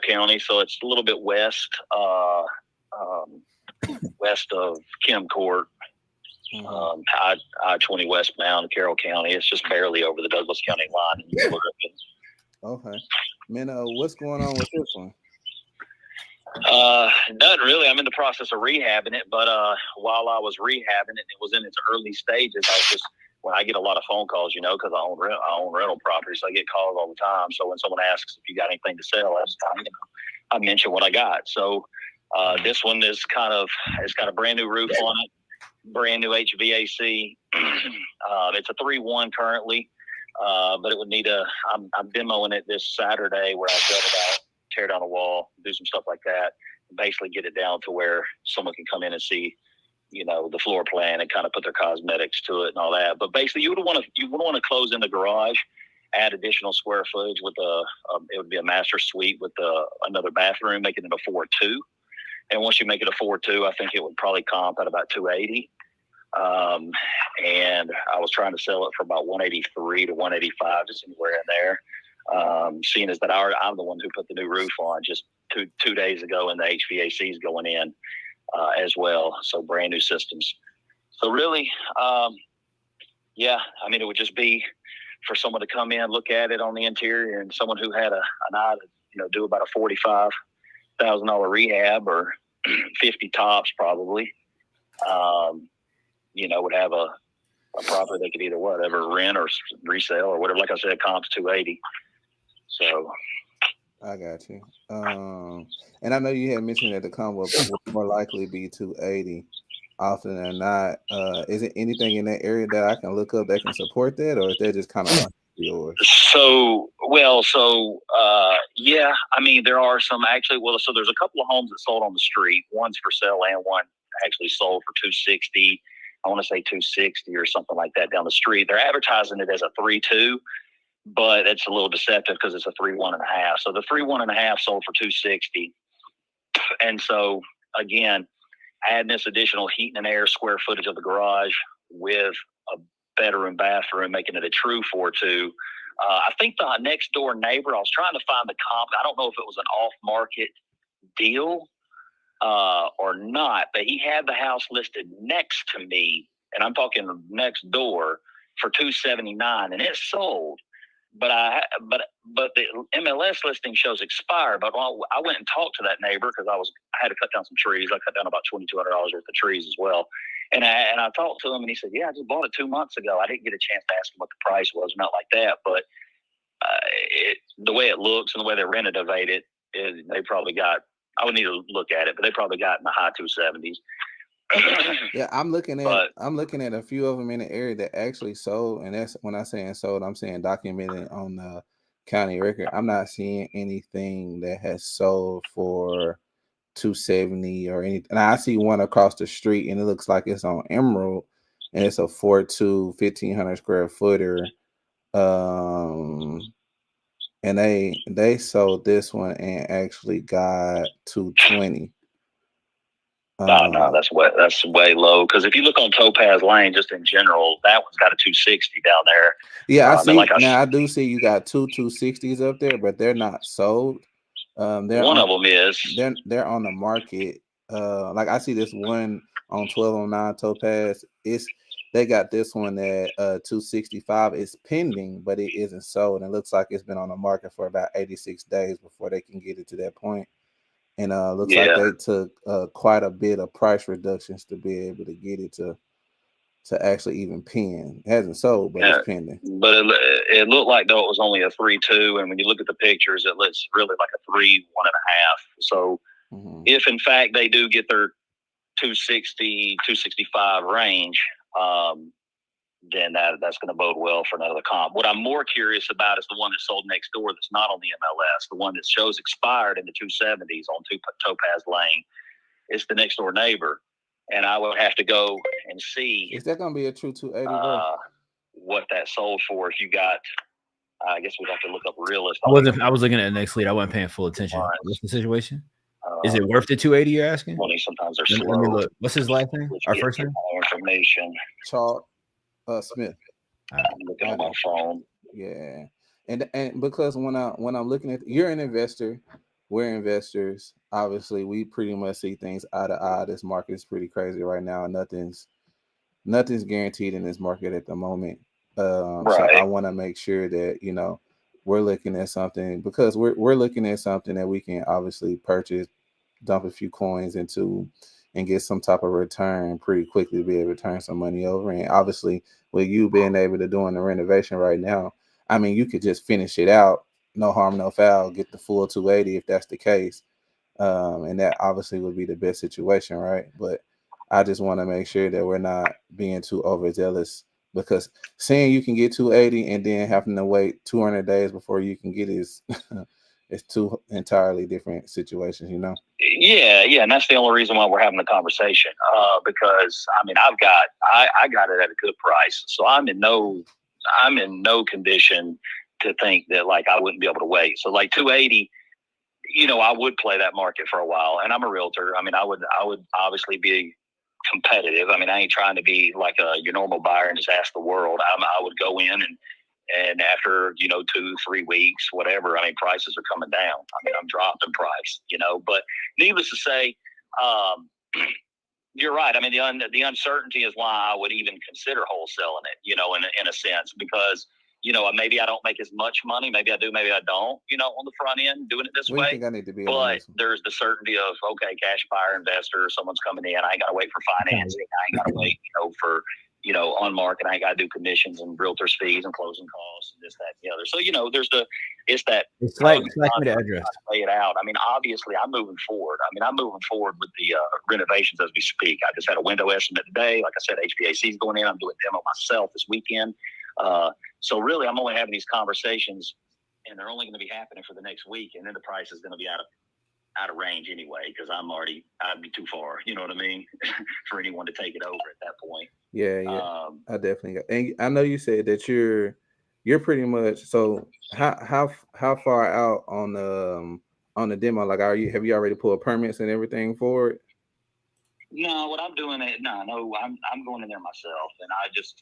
County. So it's a little bit west of Kim Court. Mm-hmm. I-20 westbound, Carroll County. It's just barely over the Douglas County line. Okay, man. What's going on with this one? Nothing really. I'm in the process of rehabbing it, but while I was rehabbing it, it was in its early stages. When I get a lot of phone calls, because I own rental properties, so I get calls all the time. So when someone asks if you got anything to sell, I mention what I got. So this one it's got a brand new roof on it. Brand new HVAC. It's a 3-1 currently, but it would need I'm demoing it this Saturday where I build it out, tear down a wall, do some stuff like that, and basically get it down to where someone can come in and see, the floor plan and kind of put their cosmetics to it and all that. But basically, you would want to close in the garage, add additional square footage with it would be a master suite with another bathroom, making it a 4-2. And once you make it a 4-2, I think it would probably comp at about $280. And I was trying to sell it for about $183 to $185, just anywhere in there. Seeing as that I'm the one who put the new roof on just two days ago, and the HVAC is going in as well. So brand new systems. So really, it would just be for someone to come in, look at it on the interior, and someone who had an eye to do about a $45,000 rehab or 50 tops probably, would have a property they could either rent or resell or whatever. Like I said, comp's 280. So I got you. And I know you had mentioned that the comp will more likely be 280 often than not. Is it anything in that area that I can look up that can support that, or is that just kind of yours? Yeah, there are some actually. So there's a couple of homes that sold on the street. One's for sale and one actually sold for 260. I want to say 260 or something like that down the street. They're advertising it as a 3-2, but it's a little deceptive because it's a 3-1.5. So the 3-1.5 sold for 260. And so again, adding this additional heat and air square footage of the garage with a bedroom, bathroom, making it a true 4-2. I think the next door neighbor, I was trying to find the comp. I don't know if it was an off-market deal or not, but he had the house listed next to me, and I'm talking next door, for $279, and it sold. but the MLS listing shows expired. But I went and talked to that neighbor because I had to cut down some trees. I cut down about $2,200 worth of trees as well. And I talked to him, and he said, "Yeah, I just bought it 2 months ago. I didn't get a chance to ask him what the price was, not like that. But the way it looks and the way they renovate it, they probably got. I would need to look at it, but they probably got in the high 270s." Yeah, I'm looking at a few of them in the area that actually sold, and that's when I'm saying sold, I'm saying documented on the county record. I'm not seeing anything that has sold for 270 or anything. And I see one across the street, and it looks like it's on Emerald, and it's a 4.2 1,500 square footer. And they sold this one and actually got 220. No, that's way low. Because if you look on Topaz Lane, just in general, that one's got a 260 down there. Yeah, I see. I do see you got two 260s up there, but they're not sold. One of them is. They're on the market. Like I see this one on 1209 Topaz. They got this one at 265. It's pending, but it isn't sold. And it looks like it's been on the market for about 86 days before they can get it to that point. And looks like they took quite a bit of price reductions to be able to get it to actually even pen. It hasn't sold, but it's pending. But it looked like though it was only a 3.2, and when you look at the pictures, it looks really like a 3.1.5. So if in fact they do get their 260, 265 range, then that's going to bode well for another comp. What I'm more curious about is the one that sold next door that's not on the MLS, the one that shows expired in the 270s on Topaz Lane. It's the next door neighbor. And I would have to go and see. Is that going to be a true 280? What that sold for? If you got, I guess we'd have to look up realist. I was looking at the next lead. I wasn't paying full attention. What's the situation? Is it worth the 280? You're asking? Sometimes they're slow. Let me look. What's his last name? Our first name? Information. Chalk Smith. I'm looking at my phone. Yeah, and because when I'm looking at, you're an investor, we're investors. Obviously, we pretty much see things eye to eye. This market is pretty crazy right now. Nothing's guaranteed in this market at the moment. So I want to make sure that we're looking at something, because we're looking at something that we can obviously purchase, dump a few coins into, and get some type of return pretty quickly to be able to turn some money over. And obviously, with you being able to doing the renovation right now, I mean, you could just finish it out, no harm, no foul, get the full 280 if that's the case. And that obviously would be the best situation, right? But I just want to make sure that we're not being too overzealous, because saying you can get 280 and then having to wait 200 days before you can get it it's two entirely different situations, Yeah, and that's the only reason why we're having the conversation. Because I mean, I got it at a good price, so I'm in no condition to think that like I wouldn't be able to wait. So like 280, I would play that market for a while, and I'm a realtor. I mean, I would obviously be competitive. I mean, I ain't trying to be like your normal buyer and just ask the world. I would go in and after 2-3 weeks, whatever, I mean, prices are coming down. I mean, I'm dropping price, but needless to say, you're right. I mean, the uncertainty is why I would even consider wholesaling it, in a sense, because maybe I don't make as much money. Maybe I do, maybe I don't, on the front end doing it this way. I think I need to be, but there's the certainty of, okay, cash buyer, investor, someone's coming in. I ain't got to wait for financing. I ain't got to wait, for, on market. I ain't got to do commissions and realtors fees and closing costs and this, that, and the other. So, it's like me to address. Lay it out. I mean, obviously I'm moving forward. I'm moving forward with the renovations as we speak. I just had a window estimate today. Like I said, HVAC is going in. I'm doing a demo myself this weekend. So really, I'm only having these conversations, and they're only going to be happening for the next week, and then the price is going to be out of range anyway, because I'd be too far. You know what I mean? For anyone to take it over at that point. Yeah. I definitely got. And I know you said that you're pretty much. So how far out on the demo? Like, have you already pulled permits and everything for it? No, what I'm doing I'm going in there myself, and I just.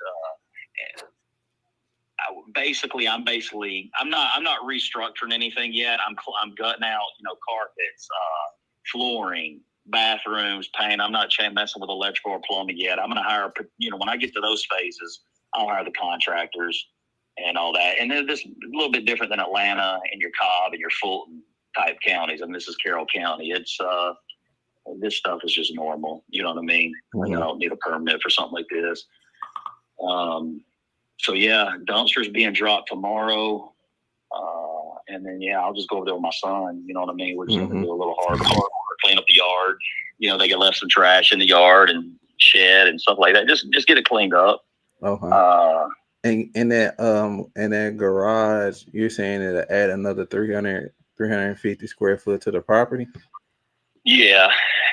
I'm not restructuring anything yet. I'm gutting out, carpets, flooring, bathrooms, paint. I'm not messing with electrical or plumbing yet. I'm going to hire, when I get to those phases, I'll hire the contractors. and all that. And then this a little bit different than Atlanta and your Cobb and your Fulton type counties. And this is Carroll County. It's this stuff is just normal. You know what I mean? Like, I don't need a permit for something like this. So yeah, dumpsters being dropped tomorrow. And then, yeah, I'll just go over there with my son. You know what I mean? We're just going to do a little hard work, clean up the yard. You know, they get left some trash in the yard and shed and stuff like that. Just get it cleaned up. And in that garage, you're saying it'll add another 350 square foot to the property? Yeah,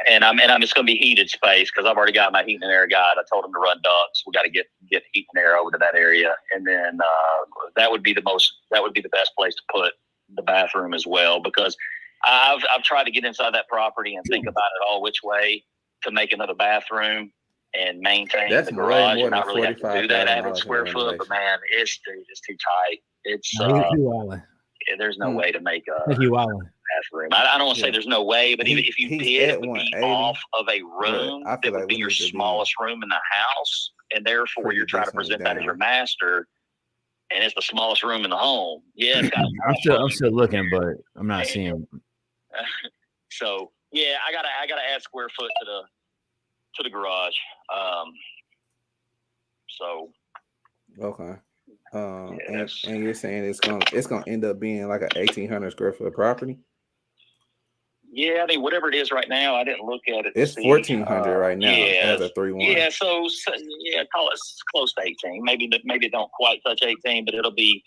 and I'm just going to be heated space because I've already got my heat and air guy. I told him to run ducts. We got to get heat and air over to that area, and then that would be the best place to put the bathroom as well, because I've tried to get inside that property and think about it all which way to make another bathroom and maintain the garage. And I really have to do that average square foot, but man, it's too tight. It's there's no way to make a bathroom. I don't want to say there's no way, but even if you did, it would be off of a room that would be your smallest room in the house, and therefore you're trying to present that as your master, and it's the smallest room in the home. Yeah, I'm still looking, but I'm not seeing. So yeah, I gotta add square foot to the garage. So okay. And you're saying it's gonna end up being like a 1,800 square foot property? Yeah, I mean, whatever it is right now, I didn't look at it. It's 1,400 right now as a 3-1. Yeah, so yeah, call it close to 18. Maybe it don't quite touch 18, but it'll be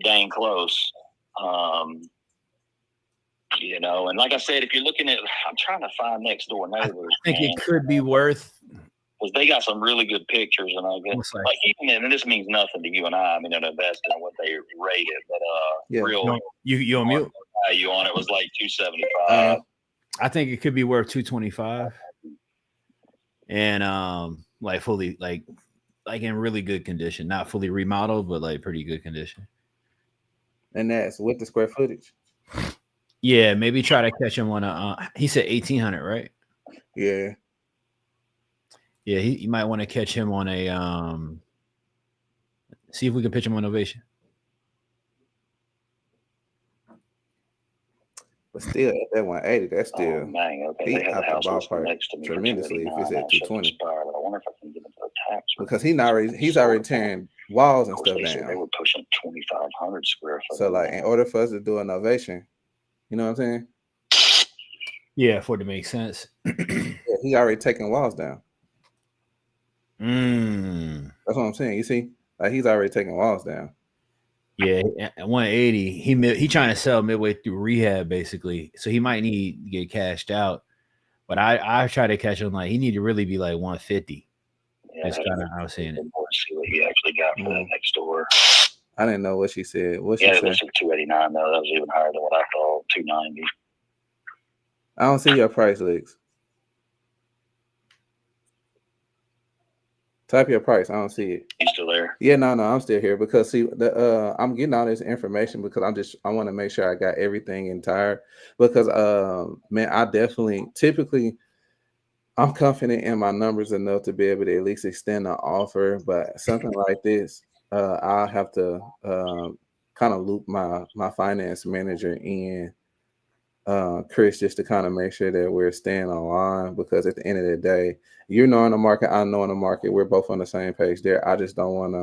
dang close. You know, and like I said, if you're looking at, I'm trying to find next door neighbors. I think it could be worth. Because they got some really good pictures, and I guess like even, and this means nothing to you and I mean, they're invested in what they rated, but real you on mute value on it was like 275. I think it could be worth 225, and like fully like in really good condition, not fully remodeled, but like pretty good condition. And that's with the square footage. Yeah, maybe try to catch him on a. He said 1,800, right? Yeah. Yeah, you might want to catch him on a see if we can pitch him on Ovation. But still, at that 180, that's still okay. They have the house ballpark tremendously if it's at 220. I wonder if I can get into the tax. Because he's already tearing walls and stuff down. They were pushing 2,500 square foot. So like, in order for us to do an Ovation, you know what I'm saying? Yeah, for it to make sense. He already taking walls down. That's what I'm saying. You see, like he's already taking walls down. Yeah, at 180, he trying to sell midway through rehab basically, so he might need to get cashed out. But I try to catch him like he need to really be like 150. Yeah, that's kind of how I was saying it. See what he actually got for that next door. I didn't know what she said. What she said? It was 289 though. That was even higher than what I thought. 290. I don't see your price leaks. Type your price. I don't see it. You still there? Yeah, no, I'm still here because see, I'm getting all this information because I want to make sure I got everything entire. Because man, I typically I'm confident in my numbers enough to be able to at least extend an offer. But something like this, I'll have to kind of loop my finance manager in, Chris, just to kind of make sure that we're staying online, because at the end of the day, you know in the market, I know in the market, we're both on the same page there. I just don't want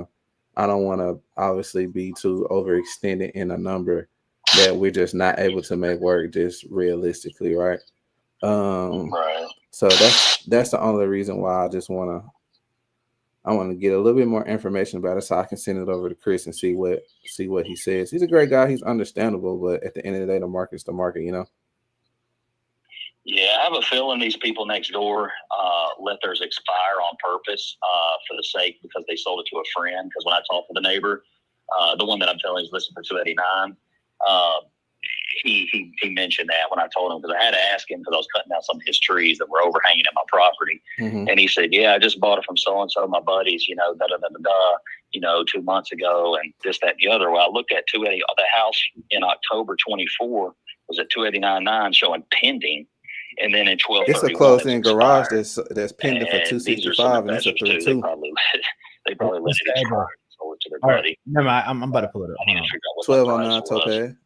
to obviously be too overextended in a number that we're just not able to make work just realistically, right? Right. So that's the only reason why I want to get a little bit more information about it so I can send it over to Chris and see what he says. He's a great guy. He's understandable, but at the end of the day, the market's the market, you know? Yeah, I have a feeling these people next door let theirs expire on purpose for the sake, because they sold it to a friend. Because when I talked to the neighbor, the one that I'm telling is listed for 289, he mentioned that when I told him, because I had to ask him because I was cutting down some of his trees that were overhanging at my property. Mm-hmm. And he said, yeah, I just bought it from so-and-so, my buddies, you know, you know, 2 months ago, and this, that, and the other. Well, I looked at 280, the house in October 24 was at 289.9 showing pending. And then in 12, it's a closed-in garage that's pending for 265, and it's a 3-2. They probably let it expire. So to their All right. buddy. Never mind. I'm about to pull it up. I need to figure out what 1209 the price was. Topaz.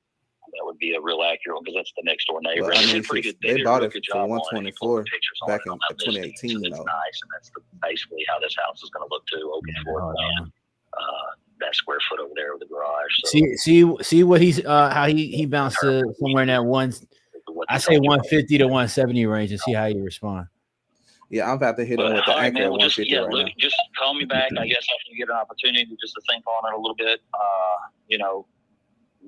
That would be a real accurate one because that's the next door neighbor. Well, And I they mean, did pretty good. they did bought a it good for job on 124 pictures back on in that listing. 2018. So it's though. nice, and that's basically how this house is going to look too. Open floor plan. That square foot over there with the garage. So. See what he's how he bounced to somewhere in that one. I say 150 to 170 range and see how you respond. Yeah, I'm about to hit him with the all right, anchor man, at well, 150 right now. Just call me back, I guess, after you get an opportunity just to think on it a little bit.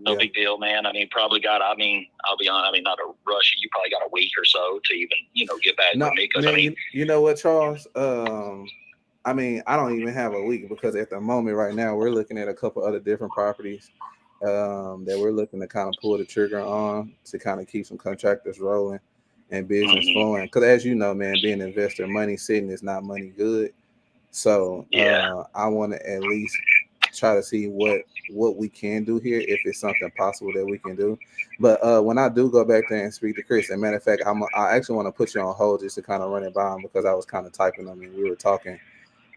No big deal, man. I mean, I'll be honest. I mean, not a rush. You probably got a week or so to even, get back with me. Because you know what, Charles? I mean, I don't even have a week because at the moment right now we're looking at a couple other different properties that we're looking to kind of pull the trigger on to kind of keep some contractors rolling and business flowing. Because as you know, man, being an investor, money sitting is not money good. So I want to at least try to see what we can do here if it's something possible that we can do. But when I do go back there and speak to Chris, and matter of fact, I actually want to put you on hold just to kind of run it by him because I was kind of typing them and we were talking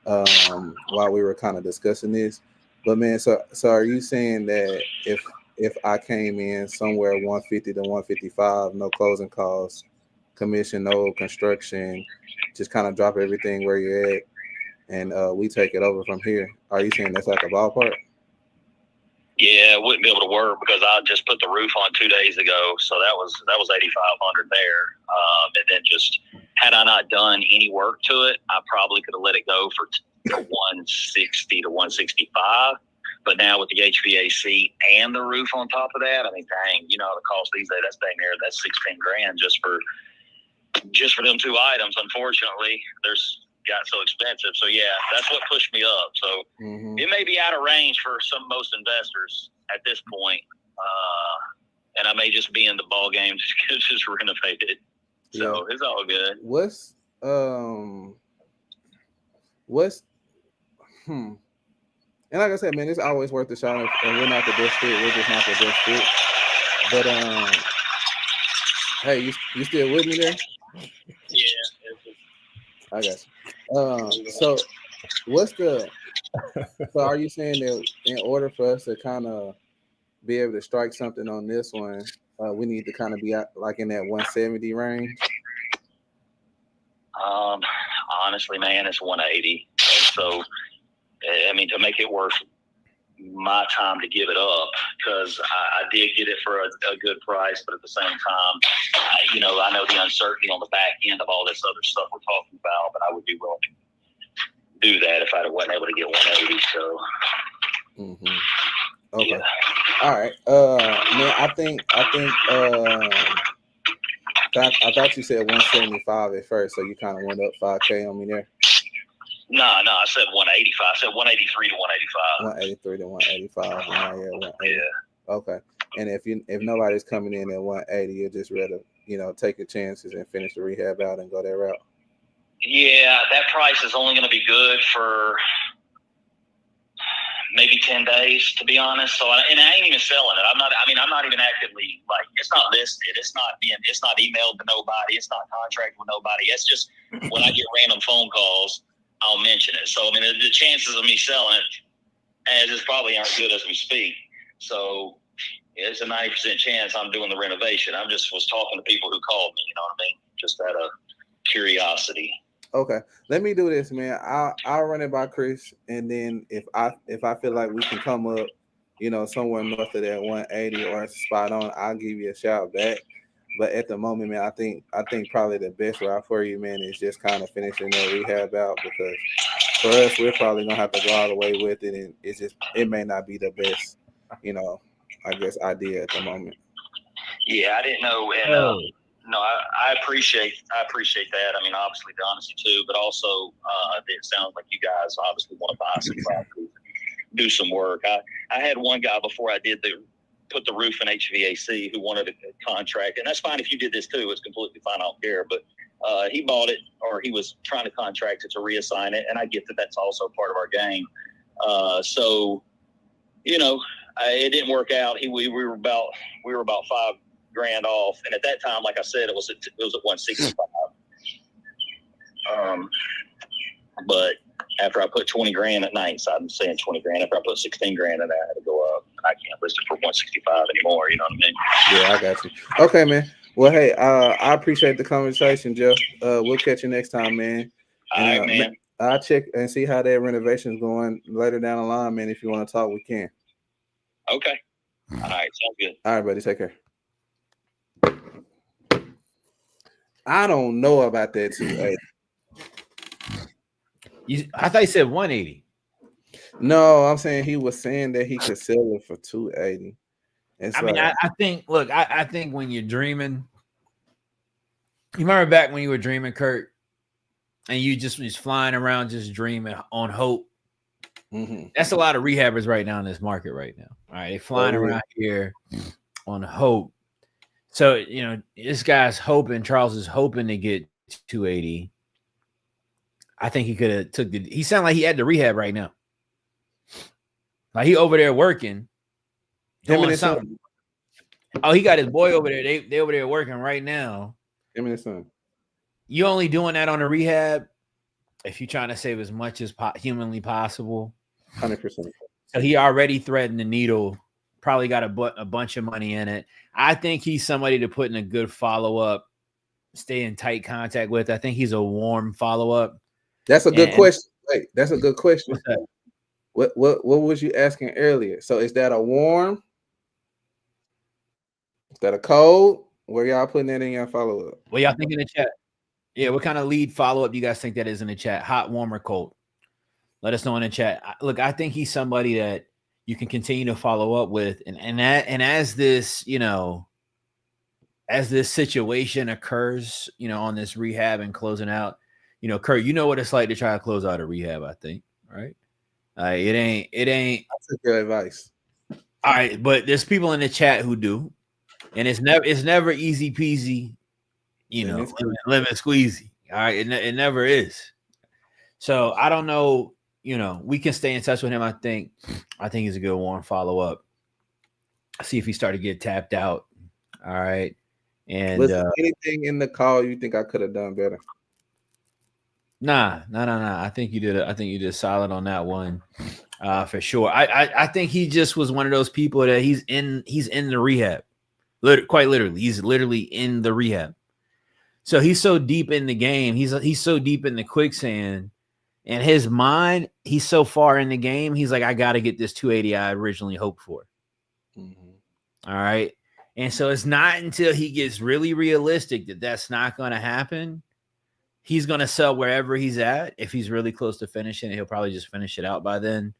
while we were kind of discussing this. But man, so are you saying that if I came in somewhere 150 to 155, no closing costs, commission, no construction, just kind of drop everything where you're at, and we take it over from here? Are you saying that's like a ballpark? Yeah, it wouldn't be able to work because I just put the roof on 2 days ago, so that was 8,500 there. And then just had I not done any work to it, I probably could have let it go for 160 to 165. But now with the HVAC and the roof on top of that, I mean, dang, the cost these days, that's dang near that's $16,000 just for them two items. Unfortunately, got so expensive. So yeah, that's what pushed me up. So it may be out of range for most investors at this point. And I may just be in the ball game just renovate it. So it's all good. And like I said, man, it's always worth a shot. And we're not the best fit. We're just not the best fit. But hey, you still with me there? Yeah. I got you. So are you saying that in order for us to kind of be able to strike something on this one, we need to kind of be like in that 170 range? Honestly, man, it's 180. So, I mean, to make it worth my time to give it up, because I did get it for a good price, but at the same time, I know the uncertainty on the back end of all this other stuff we're talking about, but I would be willing to do that if I wasn't able to get 180. So, okay, yeah. All right, man. I thought you said 175 at first, so you kind of went up $5K on me there. No, I said 185. I said 183 to 185. 183 to 185. Now you're at 180. Yeah. Okay. And if nobody's coming in at 180, you'll just rather take your chances and finish the rehab out and go that route. Yeah, that price is only going to be good for maybe 10 days, to be honest. So, and I ain't even selling it. I'm not even actively, like, it's not listed. It's not emailed to nobody. It's not contracted with nobody. It's just when I get random phone calls, I'll mention it. So, I mean, the chances of me selling it is probably aren't good as we speak. So, it's a 90% chance I'm doing the renovation. I just was talking to people who called me, you know what I mean? Just out of curiosity. Okay, let me do this, man. I'll run it by Chris, and then if I feel like we can come up, somewhere north of that 180 or it's spot on, I'll give you a shout back. But at the moment, man, I think probably the best route for you, man, is just kind of finishing that rehab out, because for us, we're probably gonna have to go all the way with it, and it may not be the best, I guess idea at the moment. Yeah, I didn't know, and no, I appreciate that. I mean, obviously the honesty too, but also it sounds like you guys obviously want to buy some property, do some work. I had one guy before I did put the roof in HVAC who wanted a contract, and that's fine if you did this too. It's completely fine. I don't care. But he bought it, or he was trying to contract it to reassign it, and I get that that's also part of our game. So, it didn't work out. We were about $5,000 off, and at that time, like I said, it was at 165. But after I put 20 grand at night. So I'm saying 20 grand. After I put 16 grand in there, I had to go up. I can't list it for 165 anymore. You know what I mean? Yeah, I got you. Okay, man. Well, hey, I appreciate the conversation, Jeff. We'll catch you next time, man. All right, man. I'll check and see how that renovation is going later down the line, man. If you want to talk, we can. Okay. All right. Sounds good. All right, buddy. Take care. I don't know about that 280. I thought you said 180. No, I'm saying he was saying that he could sell it for 280. I mean, I think, look, I think when you're dreaming, you remember back when you were dreaming, Kurt, and you just was flying around just dreaming on hope. Mm-hmm. That's a lot of rehabbers right now in this market right now. All right, they're flying around here on hope. So, you know, this guy's hoping, Charles is hoping to get 280. I think he could have took the, he sounded like he had the rehab right now. Like he over there working. Doing something. Oh, he got his boy over there. They over there working right now. Him and his son. You only doing that on a rehab if you're trying to save as much as humanly possible. 100%. So he already threading the needle. Probably got a bunch of money in it. I think he's somebody to put in a good follow-up, stay in tight contact with. I think he's a warm follow-up. That's a good question. Wait, that's a good question. What's that? What was you asking earlier? So is that a warm? Is that a cold? Where y'all putting that in your follow-up? What y'all think in the chat? Yeah, what kind of lead follow-up do you guys think that is in the chat? Hot, warm, or cold? Let us know in the chat. Look, I think he's somebody that you can continue to follow up with, and as this, you know, as this situation occurs, you know, on this rehab and closing out, you know, Kurt, you know what it's like to try to close out a rehab, I think, right? It ain't. I took your advice. All right, but there's people in the chat who do, and it's never easy peasy, you know, lemon squeezy. All right, it never is. So I don't know. You know, we can stay in touch with him. I think he's a good one. Follow up. See if he started to get tapped out. All right. And was there anything in the call you think I could have done better? Nah. I think you did solid on that one. For sure. I think he just was one of those people that he's in the rehab. Quite literally. He's literally in the rehab. So he's so deep in the game. He's so deep in the quicksand. And his mind, he's so far in the game. He's like, I got to get this 280 I originally hoped for. Mm-hmm. All right. And so it's not until he gets really realistic that that's not going to happen. He's going to sell wherever he's at. If he's really close to finishing it, he'll probably just finish it out by then.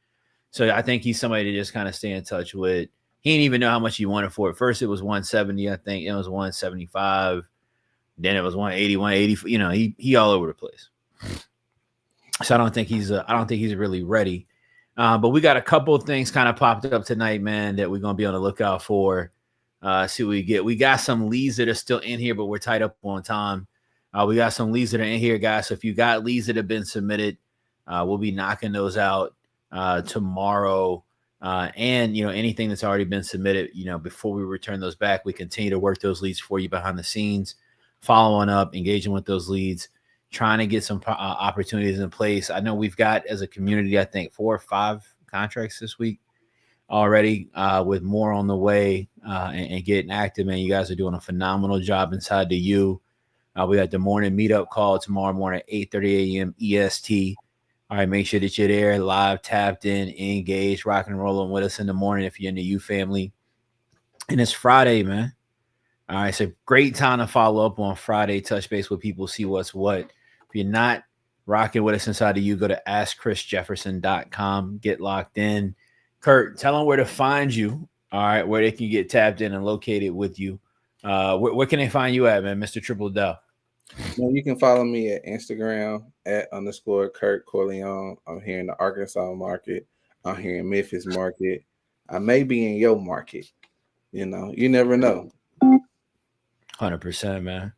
So I think he's somebody to just kind of stay in touch with. He didn't even know how much he wanted for it. First, it was 170. I think it was 175. Then it was 180, 180. You know, he all over the place. So I don't think he's really ready. But we got a couple of things kind of popped up tonight, man, that we're going to be on the lookout for. See what we get. We got some leads that are still in here, but we're tied up on time. We got some leads that are in here, guys. So if you got leads that have been submitted, we'll be knocking those out tomorrow. And, you know, anything that's already been submitted, you know, before we return those back, we continue to work those leads for you behind the scenes, following up, engaging with those leads, trying to get some opportunities in place. I know we've got, as a community, I think 4 or 5 contracts this week already, with more on the way, and getting active. Man, you guys are doing a phenomenal job inside the U. We got the morning meetup call tomorrow morning at 8:30 a.m. EST. All right, make sure that you're there, live, tapped in, engaged, rock and rolling with us in the morning if you're in the U family. And it's Friday, man. All right, so great time to follow up on Friday, touch base with people, see what's what. If you're not rocking with us inside of you, go to askchrisjefferson.com, get locked in. Kurt, tell them where to find you, all right, where they can get tapped in and located with you. Where can they find you at, man, Mr. Triple Dow? Well, you can follow me at Instagram @_Kurt Corleone. I'm here in the Arkansas market. I'm here in Memphis market. I may be in your market. You know, you never know. 100%, man.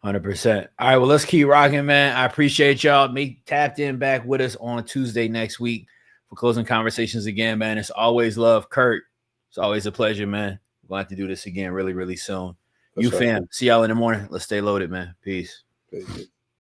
100%. All right, well, let's keep rocking, man. I appreciate y'all. Be tapped in back with us on Tuesday next week for closing conversations again, man. It's always love, Kurt. It's always a pleasure, man. We're going to have to do this again really, really soon. You fam. See y'all in the morning. Let's stay loaded, man. Peace. Peace.